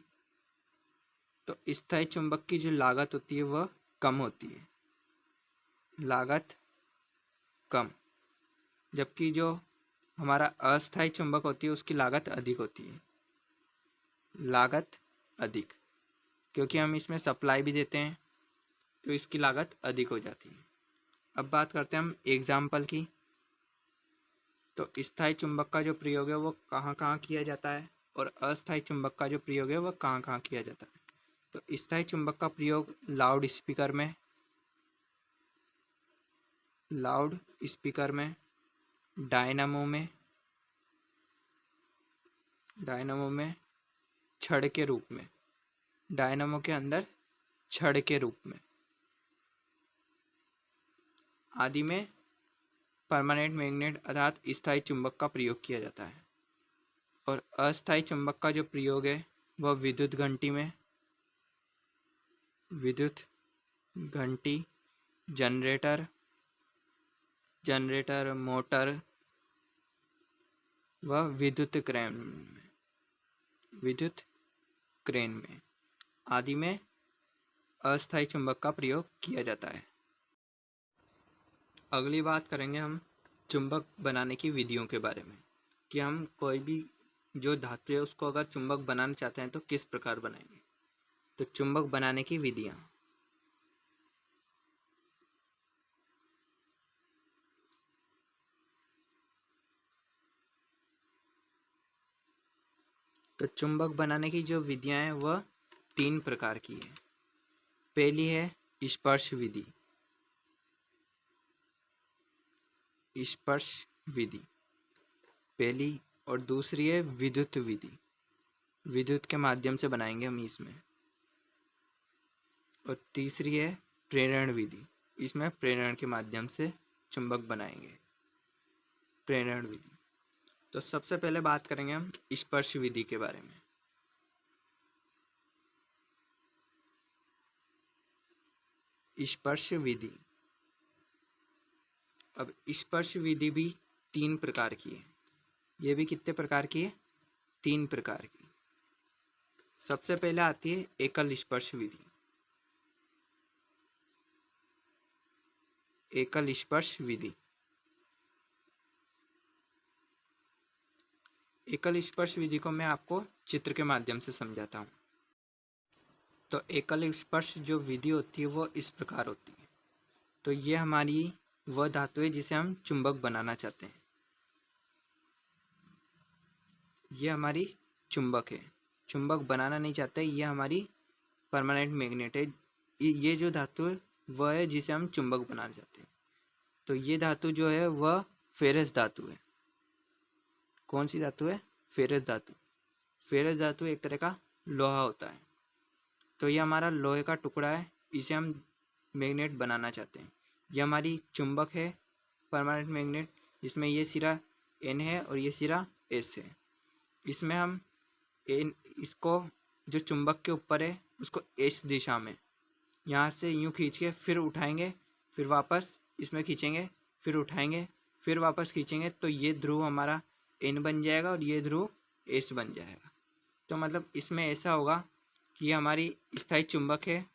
तो स्थायी चुंबक की जो लागत होती है वह कम होती है, लागत कम, जबकि जो हमारा अस्थायी चुंबक होती है उसकी लागत अधिक होती है, लागत अधिक, क्योंकि हम इसमें सप्लाई भी देते हैं तो इसकी लागत अधिक हो जाती है। अब बात करते हैं हम एग्जाम्पल की। तो स्थायी चुंबक का जो प्रयोग है वो कहाँ कहाँ किया जाता है और अस्थायी चुंबक का जो प्रयोग है वह कहाँ कहाँ किया जाता है। तो स्थायी चुंबक का प्रयोग लाउड स्पीकर में, डायनामो में छड़ के रूप में, डायनामो के अंदर छड़ के रूप में आदि में परमानेंट मैग्नेट अर्थात स्थायी चुंबक का प्रयोग किया जाता है। और अस्थायी चुंबक का जो प्रयोग है वह विद्युत घंटी, जनरेटर, मोटर व विद्युत क्रेन में आदि में अस्थायी चुंबक का प्रयोग किया जाता है। अगली बात करेंगे हम चुंबक बनाने की विधियों के बारे में, कि हम कोई भी जो धातु है उसको अगर चुंबक बनाना चाहते हैं तो किस प्रकार बनाएंगे। तो चुंबक बनाने की विधियां। तो चुंबक बनाने की जो विधियां हैं वह 3 प्रकार की है। पहली है स्पर्श विधि पहली, और दूसरी है विद्युत विधि, विद्युत के माध्यम से बनाएंगे हम इसमें। और तीसरी है प्रेरण विधि, इसमें प्रेरण के माध्यम से चुंबक बनाएंगे, प्रेरण विधि। तो सबसे पहले बात करेंगे हम स्पर्श विधि के बारे में। स्पर्श विधि। अब स्पर्श विधि भी 3 प्रकार की है। ये भी कितने प्रकार की है? 3 प्रकार की। सबसे पहले आती है एकल स्पर्श विधि। एकल स्पर्श विधि को मैं आपको चित्र के माध्यम से समझाता हूँ। तो एकल स्पर्श जो विधि होती है वो इस प्रकार होती है। तो ये हमारी वह धातु है जिसे हम चुंबक बनाना चाहते हैं। ये हमारी चुंबक है, चुंबक बनाना नहीं चाहते, ये हमारी परमानेंट मैग्नेट है। ये जो धातु है वह है जिसे हम चुंबक बनाना चाहते हैं। तो ये धातु जो है वह फेरस धातु है। कौन सी धातु है? फेरस धातु। फेरस धातु एक तरह का लोहा होता है। तो ये हमारा लोहे का टुकड़ा है, इसे हम मैग्नेट बनाना चाहते हैं। ये हमारी चुंबक है, परमानेंट मैग्नेट, जिसमें ये सिरा N है और ये सिरा S है। इसमें हम इसको जो चुंबक के ऊपर है उसको S दिशा में यहाँ से यूँ खींच के फिर उठाएंगे, फिर वापस इसमें खींचेंगे, फिर उठाएंगे, फिर वापस खींचेंगे, तो ये ध्रुव हमारा N बन जाएगा और ये ध्रुव S बन जाएगा। तो मतलब इसमें ऐसा होगा कि ये हमारी स्थायी चुंबक है,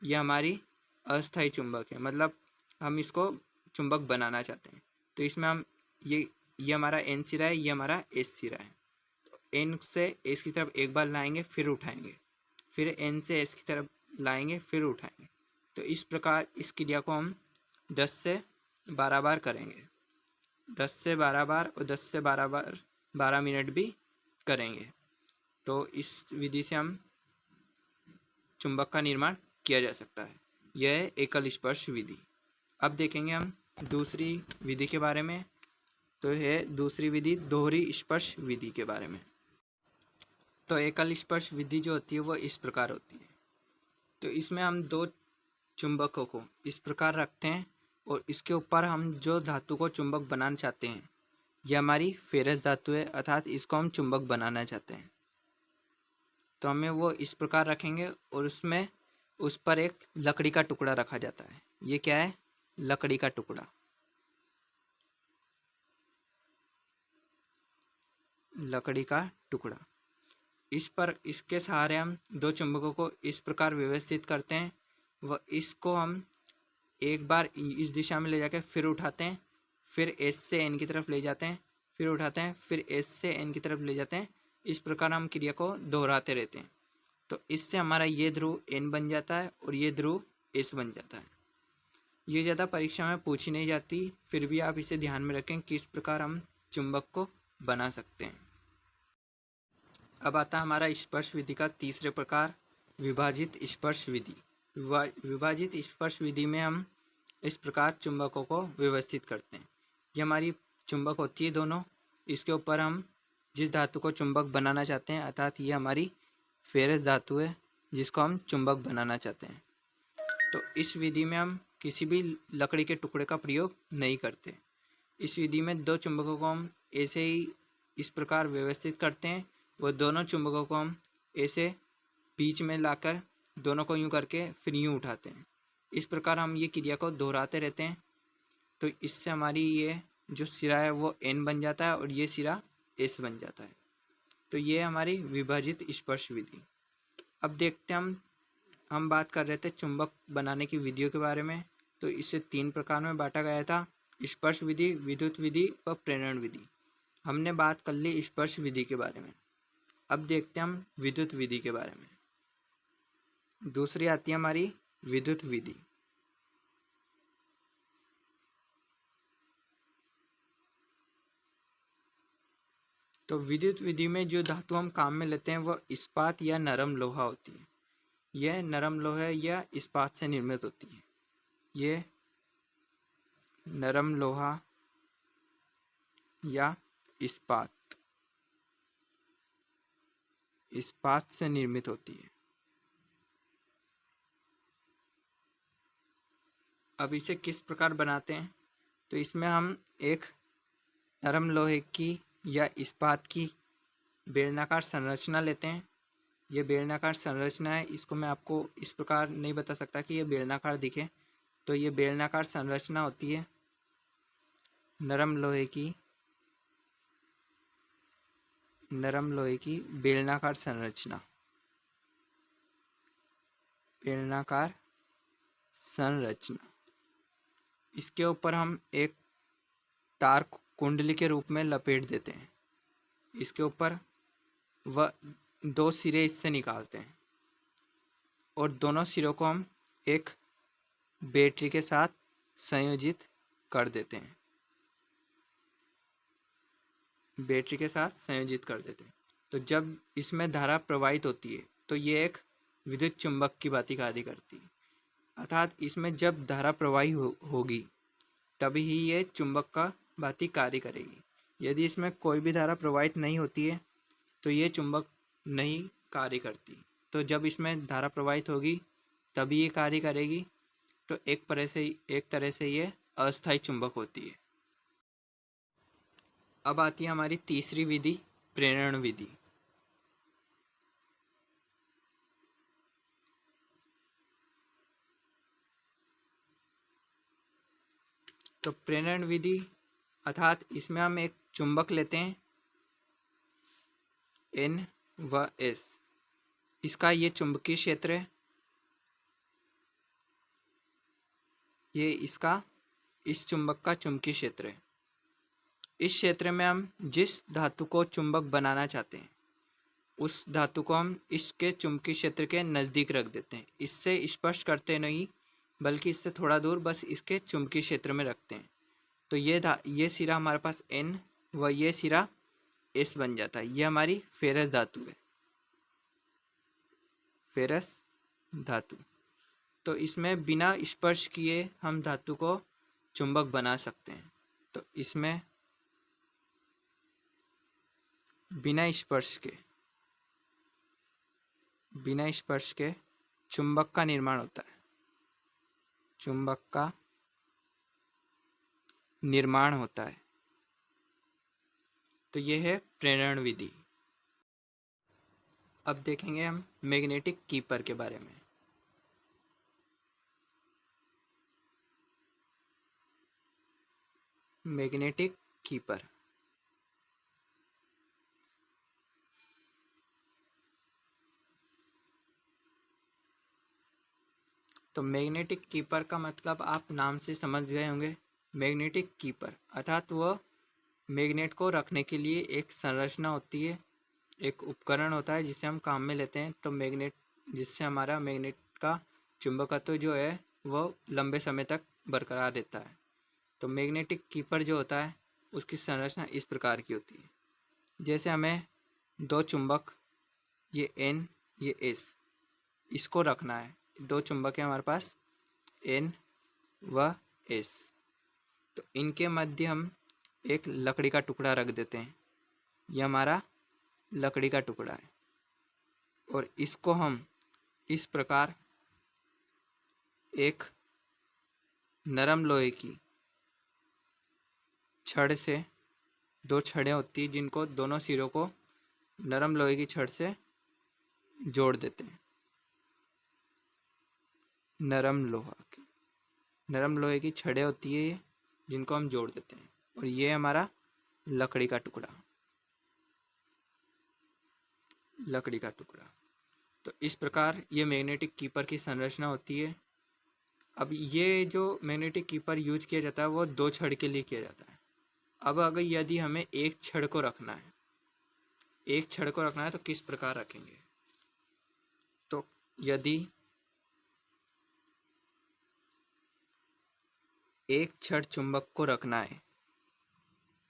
यह हमारी अस्थायी चुंबक है, मतलब हम इसको चुंबक बनाना चाहते हैं। तो इसमें हम ये हमारा N सिरा है, ये हमारा S सिरा है। तो N से S की तरफ एक बार लाएंगे, फिर उठाएंगे, फिर N से S की तरफ लाएंगे, फिर उठाएंगे। तो इस प्रकार इस क्रिया को हम 10 से 12 बार करेंगे। 10 से 12 बार और 10 से 12 बार 12 मिनट भी करेंगे। तो इस विधि से हम चुंबक का निर्माण किया जा सकता है। यह है एकल स्पर्श विधि। अब देखेंगे हम दूसरी विधि के बारे में। तो है दूसरी विधि दोहरी स्पर्श विधि के बारे में। तो एकल स्पर्श विधि जो होती है वो इस प्रकार होती है। तो इसमें हम दो चुंबकों को इस प्रकार रखते हैं और इसके ऊपर हम जो धातु को चुंबक बनाना चाहते हैं, यह हमारी फेरस धातु है, अर्थात इसको हम चुंबक बनाना चाहते हैं। तो हमें वो इस प्रकार रखेंगे और उसमें उस पर एक लकड़ी का टुकड़ा रखा जाता है। ये क्या है? लकड़ी का टुकड़ा। लकड़ी का टुकड़ा। इस पर इसके सहारे हम दो चुंबकों को इस प्रकार व्यवस्थित करते हैं व इसको हम एक बार इस दिशा में ले जाकर फिर उठाते हैं, फिर एस से एन की तरफ ले जाते हैं, फिर उठाते हैं, फिर एस से एन की तरफ ले जाते हैं। इस प्रकार हम क्रिया को दोहराते रहते हैं। तो इससे हमारा ये ध्रुव एन बन जाता है और ये ध्रुव एस बन जाता है। ये ज़्यादा परीक्षा में पूछी नहीं जाती, फिर भी आप इसे ध्यान में रखें किस प्रकार हम चुंबक को बना सकते हैं। अब आता है हमारा स्पर्श विधि का तीसरे प्रकार, विभाजित स्पर्श विधि। विभाजित स्पर्श विधि में हम इस प्रकार चुंबकों को व्यवस्थित करते हैं। ये हमारी चुंबक होती है दोनों, इसके ऊपर हम जिस धातु को चुंबक बनाना चाहते हैं, अर्थात ये हमारी फेरस धातु है जिसको हम चुंबक बनाना चाहते हैं। तो इस विधि में हम किसी भी लकड़ी के टुकड़े का प्रयोग नहीं करते। इस विधि में दो चुंबकों को हम ऐसे ही इस प्रकार व्यवस्थित करते हैं, वो दोनों चुंबकों को हम ऐसे बीच में लाकर दोनों को यूं करके फिर यूं उठाते हैं। इस प्रकार हम ये क्रिया को दोहराते रहते हैं। तो इससे हमारी ये जो सिरा है वो एन बन जाता है और ये सिरा एस बन जाता है। तो ये हमारी विभाजित स्पर्श विधि। अब देखते हैं हम बात कर रहे थे चुंबक बनाने की विधियों के बारे में। तो इसे 3 प्रकार में बांटा गया था, स्पर्श विधि, विद्युत विधि व प्रेरण विधि। हमने बात कर ली स्पर्श विधि के बारे में। अब देखते हैं हम विद्युत विधि के बारे में। दूसरी आती है हमारी विद्युत विधि। तो विद्युत विधि में जो धातु हम काम में लेते हैं वह इस्पात या नरम लोहा होती है। यह नरम लोहा या इस्पात से निर्मित होती है। ये नरम लोहा या इस्पात से निर्मित होती है। अब इसे किस प्रकार बनाते हैं? तो इसमें हम एक नरम लोहे की या इस्पात की बेलनाकार संरचना लेते हैं। ये बेलनाकार संरचना है, इसको मैं आपको इस प्रकार नहीं बता सकता कि ये बेलनाकार दिखे। तो ये बेलनाकार संरचना होती है नरम लोहे की बेलनाकार संरचना। इसके ऊपर हम एक तार कुंडली के रूप में लपेट देते हैं। इसके ऊपर वह 2 सिरे इससे निकालते हैं और दोनों सिरों को हम एक बैटरी के साथ संयोजित कर देते हैं। तो जब इसमें धारा प्रवाहित होती है तो ये एक विद्युत चुंबक की भांति कार्य करती है। अर्थात इसमें जब धारा प्रवाही होगी तभी ही ये चुंबक का भांति कार्य करेगी। यदि इसमें कोई भी धारा प्रवाहित नहीं होती है तो ये चुंबक नहीं कार्य करती। तो जब इसमें धारा प्रवाहित होगी तभी ये कार्य करेगी। तो एक तरह से ये अस्थायी चुंबक होती है। अब आती है हमारी तीसरी विधि, प्रेरण विधि। तो प्रेरण विधि अर्थात इसमें हम एक चुंबक लेते हैं N व S। इसका ये चुंबकीय क्षेत्र है, ये इसका इस चुंबक का चुंबकीय क्षेत्र है। इस क्षेत्र में हम जिस धातु को चुंबक बनाना चाहते हैं उस धातु को हम इसके चुंबकीय क्षेत्र के नज़दीक रख देते हैं। इससे स्पर्श करते नहीं बल्कि इससे थोड़ा दूर बस इसके चुंबकीय क्षेत्र में रखते हैं। तो ये सिरा हमारे पास N व ये सिरा S बन जाता है। ये हमारी फेरस धातु है, फेरस धातु। तो इसमें बिना स्पर्श किए हम धातु को चुंबक बना सकते हैं। तो इसमें बिना स्पर्श के चुंबक का निर्माण होता है, चुंबक का निर्माण होता है। तो यह है प्रेरण विधि। अब देखेंगे हम मैग्नेटिक कीपर के बारे में। मैग्नेटिक कीपर, तो मैग्नेटिक कीपर का मतलब आप नाम से समझ गए होंगे। मैग्नेटिक कीपर अर्थात वह मैग्नेट को रखने के लिए एक संरचना होती है, एक उपकरण होता है जिसे हम काम में लेते हैं। तो मैग्नेट, जिससे हमारा मैग्नेट का चुंबकत्व जो है वह लंबे समय तक बरकरार रहता है। तो मैग्नेटिक कीपर जो होता है उसकी संरचना इस प्रकार की होती है। जैसे हमें दो चुंबक, ये N ये S, इसको रखना है। दो चुंबक है हमारे पास N व S, तो इनके मध्य हम एक लकड़ी का टुकड़ा रख देते हैं। यह हमारा लकड़ी का टुकड़ा है और इसको हम इस प्रकार एक नरम लोहे की छड़ से, दो छड़ें होती हैं जिनको दोनों सिरों को नरम लोहे की छड़ से जोड़ देते हैं। नरम लोहे की छड़ें होती है जिनको हम जोड़ देते हैं, और ये हमारा लकड़ी का टुकड़ा, लकड़ी का टुकड़ा। तो इस प्रकार ये मैग्नेटिक कीपर की संरचना होती है। अब ये जो मैग्नेटिक कीपर यूज किया जाता है वो दो छड़ के लिए किया जाता है। अब अगर यदि हमें एक छड़ को रखना है, एक छड़ को रखना है तो किस प्रकार रखेंगे? तो यदि एक छड़ चुंबक को रखना है,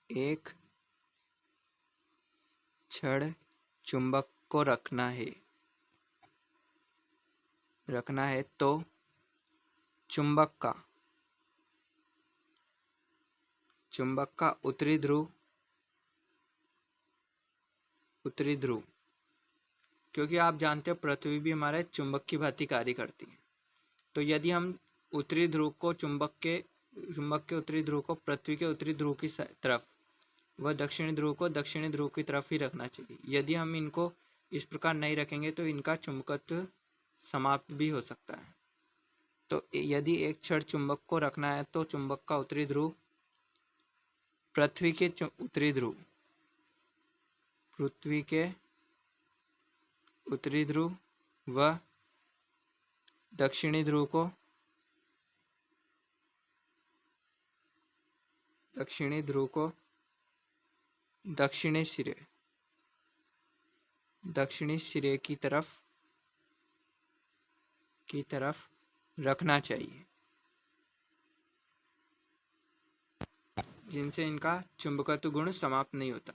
एक छड़ चुंबक को रखना है तो चुंबक का उत्तरी ध्रुव, क्योंकि आप जानते हो पृथ्वी भी हमारे चुंबक की भांति कार्य करती है। तो यदि हम उत्तरी ध्रुव को चुंबक के उत्तरी ध्रुव को पृथ्वी के उत्तरी ध्रुव की तरफ व दक्षिणी ध्रुव को दक्षिणी ध्रुव की तरफ ही रखना चाहिए। यदि हम इनको इस प्रकार नहीं रखेंगे तो इनका चुंबकत्व समाप्त भी हो सकता है। तो यदि एक छड़ चुंबक को रखना है तो चुंबक का उत्तरी ध्रुव पृथ्वी के उत्तरी ध्रुव व दक्षिणी ध्रुव को दक्षिणी सिरे की तरफ रखना चाहिए, जिनसे इनका चुंबकत्व गुण समाप्त नहीं होता।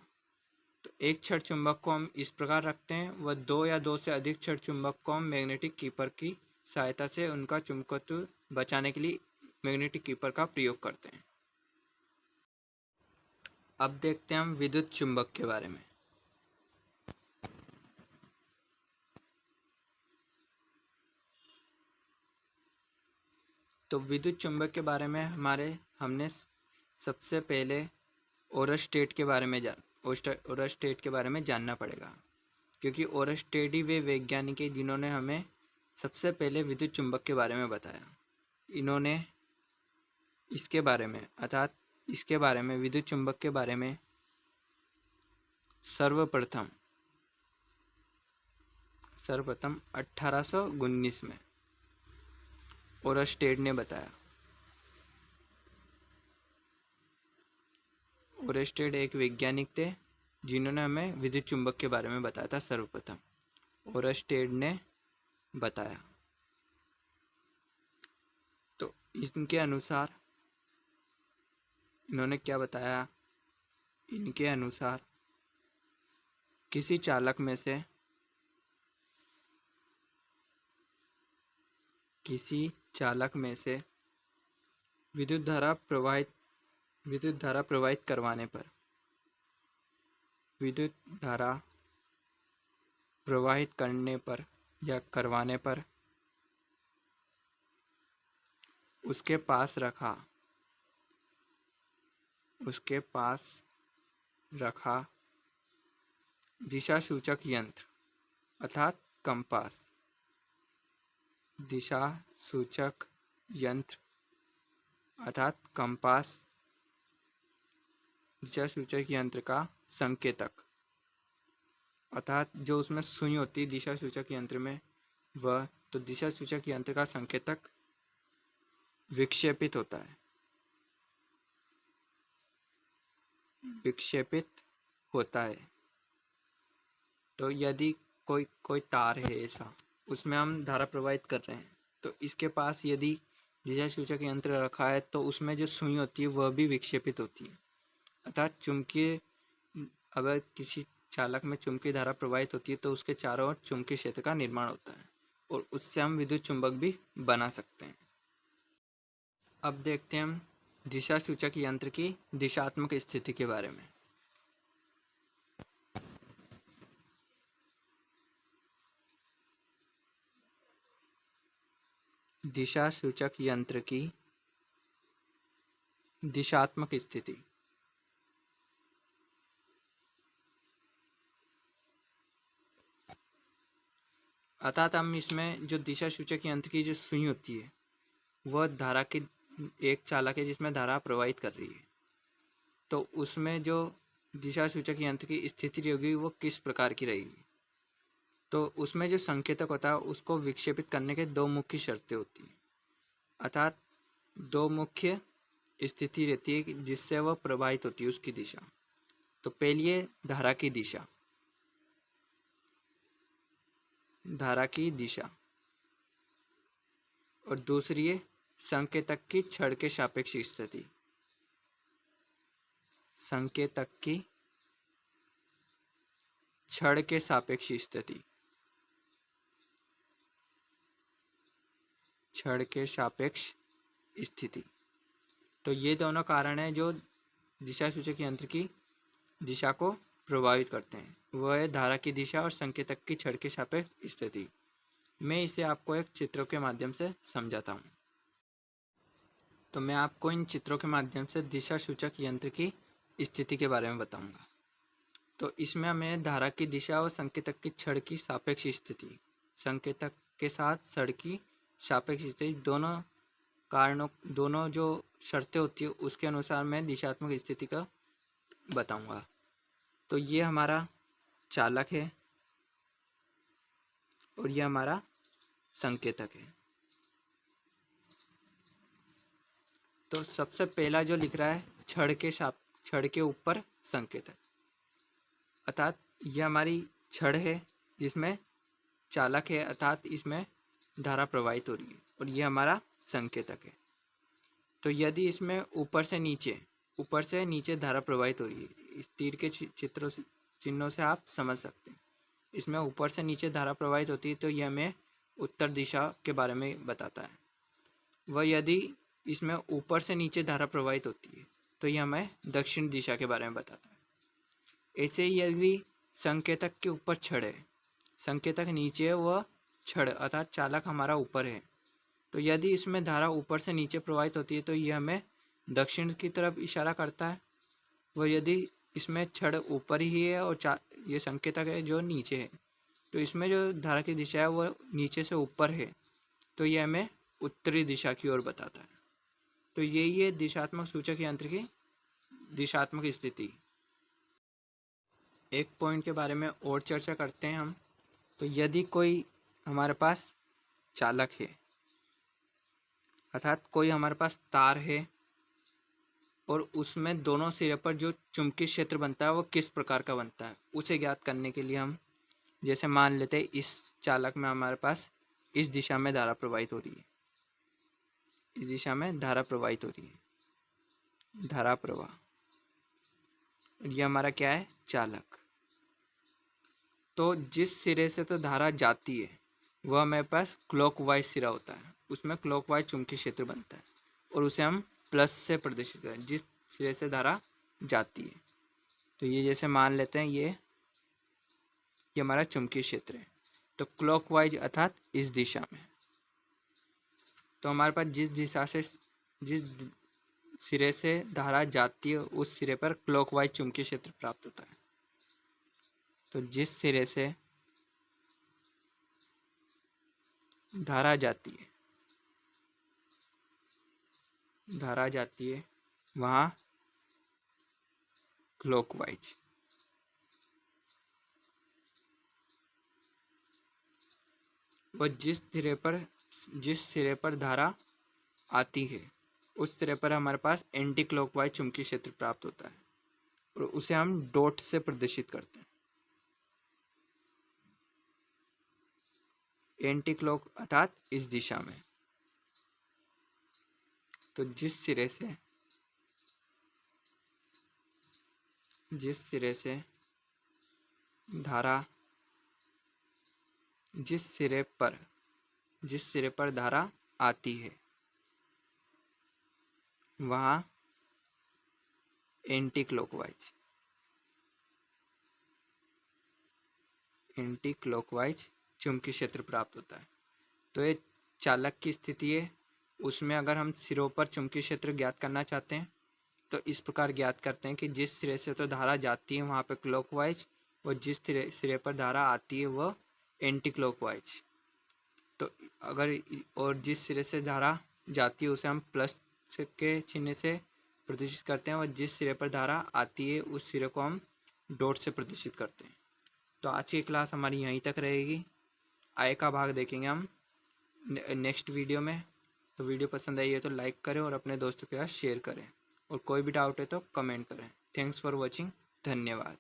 तो एक छड़ चुंबक को हम इस प्रकार रखते हैं व दो या दो से अधिक छड़ चुंबक को हम मैग्नेटिक कीपर की सहायता से उनका चुंबकत्व बचाने के लिए मैग्नेटिक कीपर का प्रयोग करते हैं। अब देखते हैं हम विद्युत चुंबक के बारे में। तो विद्युत चुंबक के बारे में हमने सबसे पहले ओरस्टेड के बारे में जानना पड़ेगा, क्योंकि ओरस्टेड ही वे वैज्ञानिक हैं जिन्होंने हमें सबसे पहले विद्युत चुंबक के बारे में बताया। इन्होंने इसके बारे में विद्युत चुंबक के बारे में सर्वप्रथम 1819 में ओरस्टेड ने बताया। ओरस्टेड एक वैज्ञानिक थे जिन्होंने हमें विद्युत चुंबक के बारे में बताया था। सर्वप्रथम ओरस्टेड ने बताया। तो इनके अनुसार इन्होंने क्या बताया? इनके अनुसार किसी चालक में से विद्युत धारा प्रवाहित करवाने पर उसके पास रखा, उसके पास रखा दिशा सूचक यंत्र अर्थात कंपास, दिशा सूचक यंत्र अर्थात कंपास, दिशा सूचक यंत्र का संकेतक अर्थात जो उसमें सुई होती है दिशा सूचक यंत्र में वह, तो दिशा सूचक यंत्र का संकेतक विक्षेपित होता है, विक्षेपित होता है। तो यदि कोई तार है ऐसा, उसमें हम धारा प्रवाहित कर रहे हैं, तो इसके पास यदि दिशा सूचक यंत्र रखा है तो उसमें जो सुई होती है वह भी विक्षेपित होती है, अर्थात चुंबकीय, अगर किसी चालक में चुंबकीय धारा प्रवाहित होती है तो उसके चारों ओर चुंबकीय क्षेत्र का निर्माण होता है और उससे हम विद्युत चुंबक भी बना सकते हैं। अब देखते हैं हम दिशा सूचक यंत्र की दिशात्मक स्थिति के बारे में। दिशा सूचक यंत्र की दिशात्मक स्थिति। अर्थात हम इसमें जो दिशा सूचक यंत्र की जो सुई होती है वह धारा की, एक चालक है जिसमें धारा प्रवाहित कर रही है, तो उसमें जो दिशा सूचक यंत्र की स्थिति होगी वो किस प्रकार की रहेगी। तो उसमें जो संकेतक होता है उसको विक्षेपित करने के दो मुख्य शर्तें होती हैं, अर्थात दो मुख्य स्थिति रहती है जिससे वह प्रभावित होती है उसकी दिशा। तो पहली है धारा की दिशा, धारा की दिशा, और दूसरी है संकेतक की छड़ के सापेक्ष स्थिति, संकेतक की छड़ के सापेक्ष स्थिति, छड़ के सापेक्ष स्थिति। तो ये दोनों कारण हैं जो दिशा सूचक यंत्र की दिशा को प्रभावित करते हैं, वह है धारा की दिशा और संकेतक की छड़ के सापेक्ष स्थिति। मैं इसे आपको एक चित्रों के माध्यम से समझाता हूँ। तो मैं आपको इन चित्रों के माध्यम से दिशा सूचक यंत्र की स्थिति के बारे में बताऊंगा। तो इसमें हमें धारा की दिशा और संकेतक की छड़ की सापेक्ष स्थिति, संकेतक के साथ छड़ की सापेक्ष स्थिति, दोनों कारणों, दोनों जो शर्तें होती है उसके अनुसार मैं दिशात्मक स्थिति का बताऊंगा। तो ये हमारा चालक है और ये हमारा संकेतक है। तो सबसे पहला जो लिख रहा है छड़ के ऊपर संकेतक, अर्थात ये हमारी छड़ है जिसमें चालक है, अर्थात इसमें धारा प्रवाहित हो रही है, और ये हमारा संकेतक है। तो यदि इसमें ऊपर से नीचे धारा प्रवाहित हो रही है, इस तीर के चिन्हों से आप समझ सकते हैं, इसमें ऊपर से नीचे धारा प्रवाहित होती है तो यह हमें उत्तर दिशा के बारे में बताता है। वह यदि इसमें ऊपर से नीचे धारा प्रवाहित होती है तो यह हमें दक्षिण दिशा के बारे में बताता है। ऐसे ही यदि संकेतक के ऊपर छड़ है, संकेतक नीचे है, वह छड़ अर्थात चालक हमारा ऊपर है, तो यदि इसमें धारा ऊपर से नीचे प्रवाहित होती है तो यह हमें दक्षिण की तरफ इशारा करता है। वह यदि इसमें छड़ ऊपर ही है और ये संकेतक है जो नीचे है, तो इसमें जो धारा की दिशा है वह नीचे से ऊपर है, तो यह हमें उत्तरी दिशा की ओर बताता है। तो यही है दिशात्मक सूचक यंत्र की दिशात्मक स्थिति। एक पॉइंट के बारे में और चर्चा करते हैं हम। तो यदि कोई हमारे पास चालक है, अर्थात कोई हमारे पास तार है और उसमें दोनों सिरे पर जो चुंबकीय क्षेत्र बनता है वो किस प्रकार का बनता है, उसे ज्ञात करने के लिए हम जैसे मान लेते हैं इस चालक में हमारे पास इस दिशा में धारा प्रवाहित हो रही है, इस दिशा में धारा प्रवाहित हो रही है, धारा प्रवाह, ये हमारा क्या है, चालक। तो जिस सिरे से तो धारा जाती है वह हमारे पास क्लॉकवाइज सिरा होता है, उसमें क्लॉकवाइज चुंबकीय क्षेत्र बनता है और उसे हम प्लस से प्रदर्शित करें जिस सिरे से धारा जाती है। तो ये जैसे मान लेते हैं ये हमारा चुंबकीय क्षेत्र है, तो क्लॉकवाइज अर्थात इस दिशा में। तो हमारे पास जिस सिरे से धारा जाती है उस सिरे पर क्लॉकवाइज चुंबकीय क्षेत्र प्राप्त होता है। तो जिस सिरे से धारा जाती है वहाँ क्लॉकवाइज, और जिस सिरे पर धारा आती है उस सिरे पर हमारे पास एंटी क्लॉकवाइज चुंबकीय क्षेत्र प्राप्त होता है और उसे हम डॉट से प्रदर्शित करते हैं। एंटी क्लॉक अर्थात इस दिशा में। तो जिस सिरे पर धारा आती है वहाँ एंटी क्लॉकवाइज चुंबकीय क्षेत्र प्राप्त होता है। तो ये चालक की स्थिति है, उसमें अगर हम सिरों पर चुंबकीय क्षेत्र ज्ञात करना चाहते हैं तो इस प्रकार ज्ञात करते हैं कि जिस सिरे से तो धारा जाती है वहाँ पे क्लॉकवाइज, और जिस सिरे पर धारा आती है वह एंटी क्लॉकवाइज। तो और जिस सिरे से धारा जाती है उसे हम प्लस के चिन्ह से प्रदर्शित करते हैं, और जिस सिरे पर धारा आती है उस सिरे को हम डॉट से प्रदर्शित करते हैं। तो आज की क्लास हमारी यहीं तक रहेगी। आगे का भाग देखेंगे हम नेक्स्ट वीडियो में। तो वीडियो पसंद आई है तो लाइक करें और अपने दोस्तों के साथ शेयर करें, और कोई भी डाउट है तो कमेंट करें। Thanks for watching. धन्यवाद।